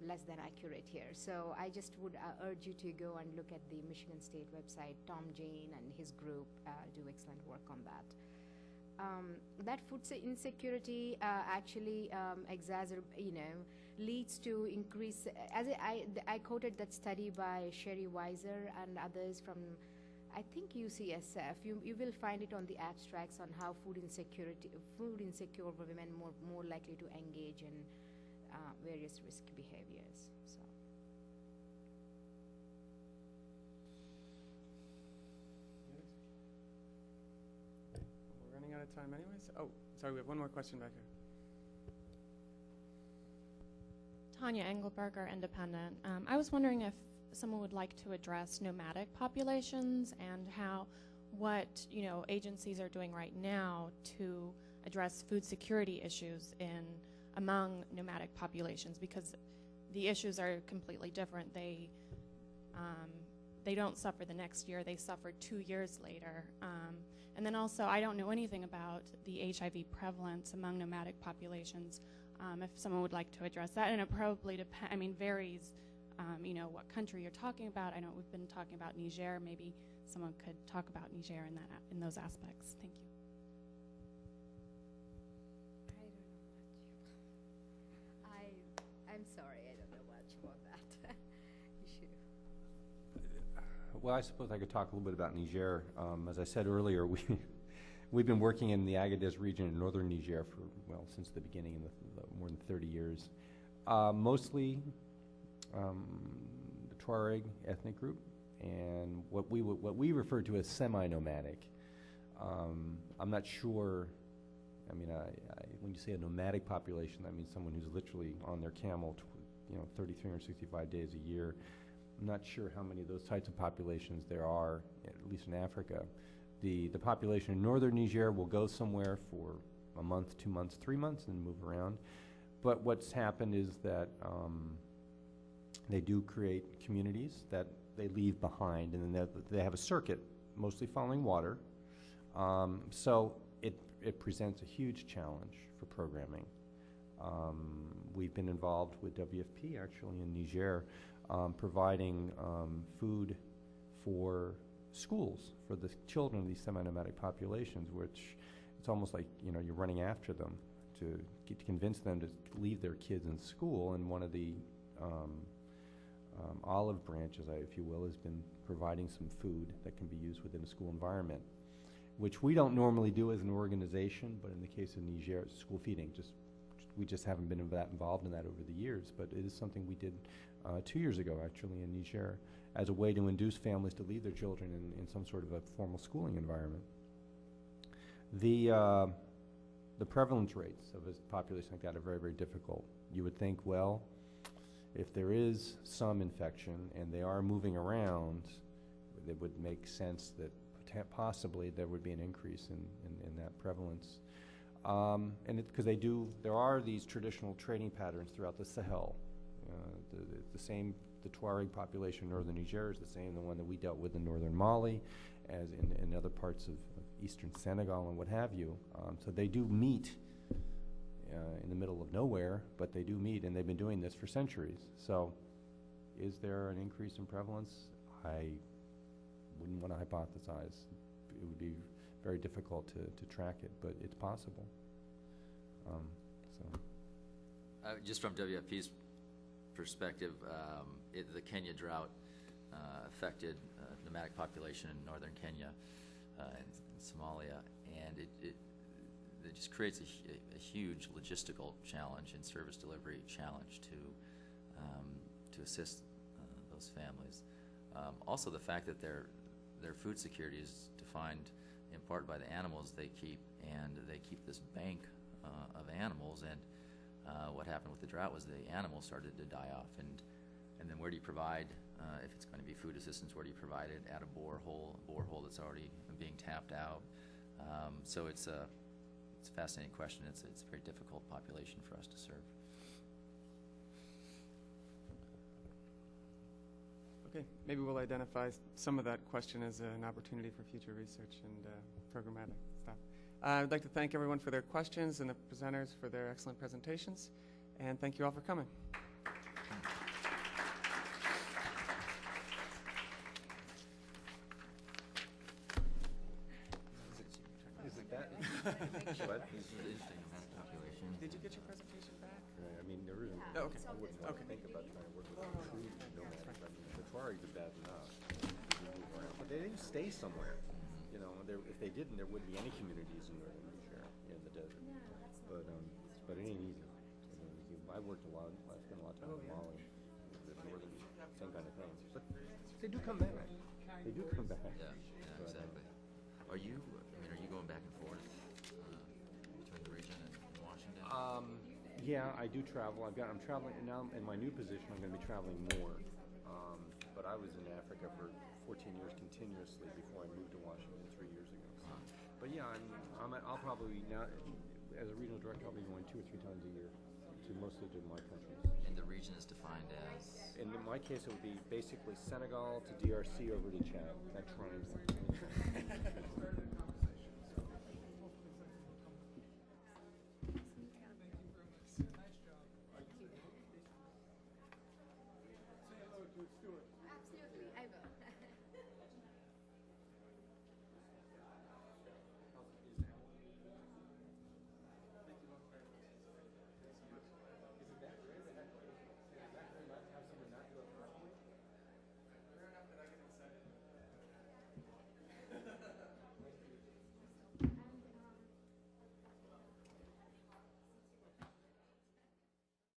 less than accurate here. So I just would urge you to go and look at the Michigan State website. Tom Jane and his group do excellent work on that. That food insecurity actually leads to increase. As I quoted that study by Sherry Weiser and others from, I think, UCSF. You will find it on the abstracts on how food insecure women more likely to engage in various risky behaviors. So. We're running out of time anyways. Oh, sorry, we have one more question back here. Tanya Engelberger, Independent. I was wondering if someone would like to address nomadic populations and what agencies are doing right now to address food security issues among nomadic populations, because the issues are completely different. They don't suffer the next year; they suffer 2 years later. And then also, I don't know anything about the HIV prevalence among nomadic populations. If someone would like to address that, and it probably varies. What country you're talking about. I know we've been talking about Niger. Maybe someone could talk about Niger in those aspects. Thank you. I'm sorry, I don't know much about that issue. Well, I suppose I could talk a little bit about Niger. As I said earlier, we've been working in the Agadez region in northern Niger since the beginning, in more than 30 years. Mostly the Tuareg ethnic group, and what we refer to as semi-nomadic. I'm not sure. When you say a nomadic population, that means someone who's literally on their camel, 365 days a year. I'm not sure how many of those types of populations there are, at least in Africa. The population in northern Niger will go somewhere for a month, 2 months, 3 months, and move around. But what's happened is that they do create communities that they leave behind, and then they have a circuit, mostly following water. So it presents a huge challenge for programming. We've been involved with WFP actually in Niger, providing food for schools for the children of these semi-nomadic populations, which it's it's almost like, you know, you're running after them to convince them to leave their kids in school. And one of the olive branches, if you will, has been providing some food that can be used within a school environment, which we don't normally do as an organization, but in the case of Niger, school feeding, we just haven't been that involved in that over the years. But it is something we did 2 years ago, actually, in Niger, as a way to induce families to leave their children in some sort of a formal schooling environment. The prevalence rates of a population like that are very, very difficult. You would think, well, if there is some infection and they are moving around, it would make sense that possibly there would be an increase in that prevalence. And because there are these traditional trading patterns throughout the Sahel. The Tuareg population in northern Niger is the same, the one that we dealt with in northern Mali, as in other parts of eastern Senegal and what have you. So they do meet in the middle of nowhere, but they do meet, and they've been doing this for centuries. So is there an increase in prevalence? I wouldn't want to hypothesize. It would be very difficult to track it, but it's possible. Just from WFP's perspective, the Kenya drought affected nomadic population in northern Kenya and Somalia, and it just creates a huge logistical challenge and service delivery challenge to assist those families. Also, the fact that their food security is defined in part by the animals they keep, and they keep this bank of animals. And what happened with the drought was the animals started to die off, and then where do you provide, if it's going to be food assistance, where do you provide it? At a borehole that's already being tapped out. So it's a fascinating question. It's a very difficult population for us to serve. Okay, maybe we'll identify some of that question as an opportunity for future research and programmatic stuff. I'd like to thank everyone for their questions and the presenters for their excellent presentations, and thank you all for coming. Did you get your presentation back? I mean, there isn't. Oh, okay. I wouldn't want to think about trying to work with true nomads. I mean, the Tuaregs are bad enough. But they didn't stay somewhere. You know, if they didn't, there wouldn't be any communities in northern Niger in the desert. But it ain't easy. I worked a lot. I spent a lot of time in Mali, the northern, same kind of thing. But they do come back. They do come back. Yeah, exactly. Are you going back and forth between the region and Washington? Yeah, I do travel. I'm traveling now in my new position. I'm going to be traveling more. But I was in Africa for 14 years continuously before I moved to Washington 3 years ago. But yeah, I'll probably now, as a regional director, I'll be going 2 or 3 times a year to most of my countries. And the region is defined as? In my case, it would be basically Senegal to DRC over to Chad. That triangle.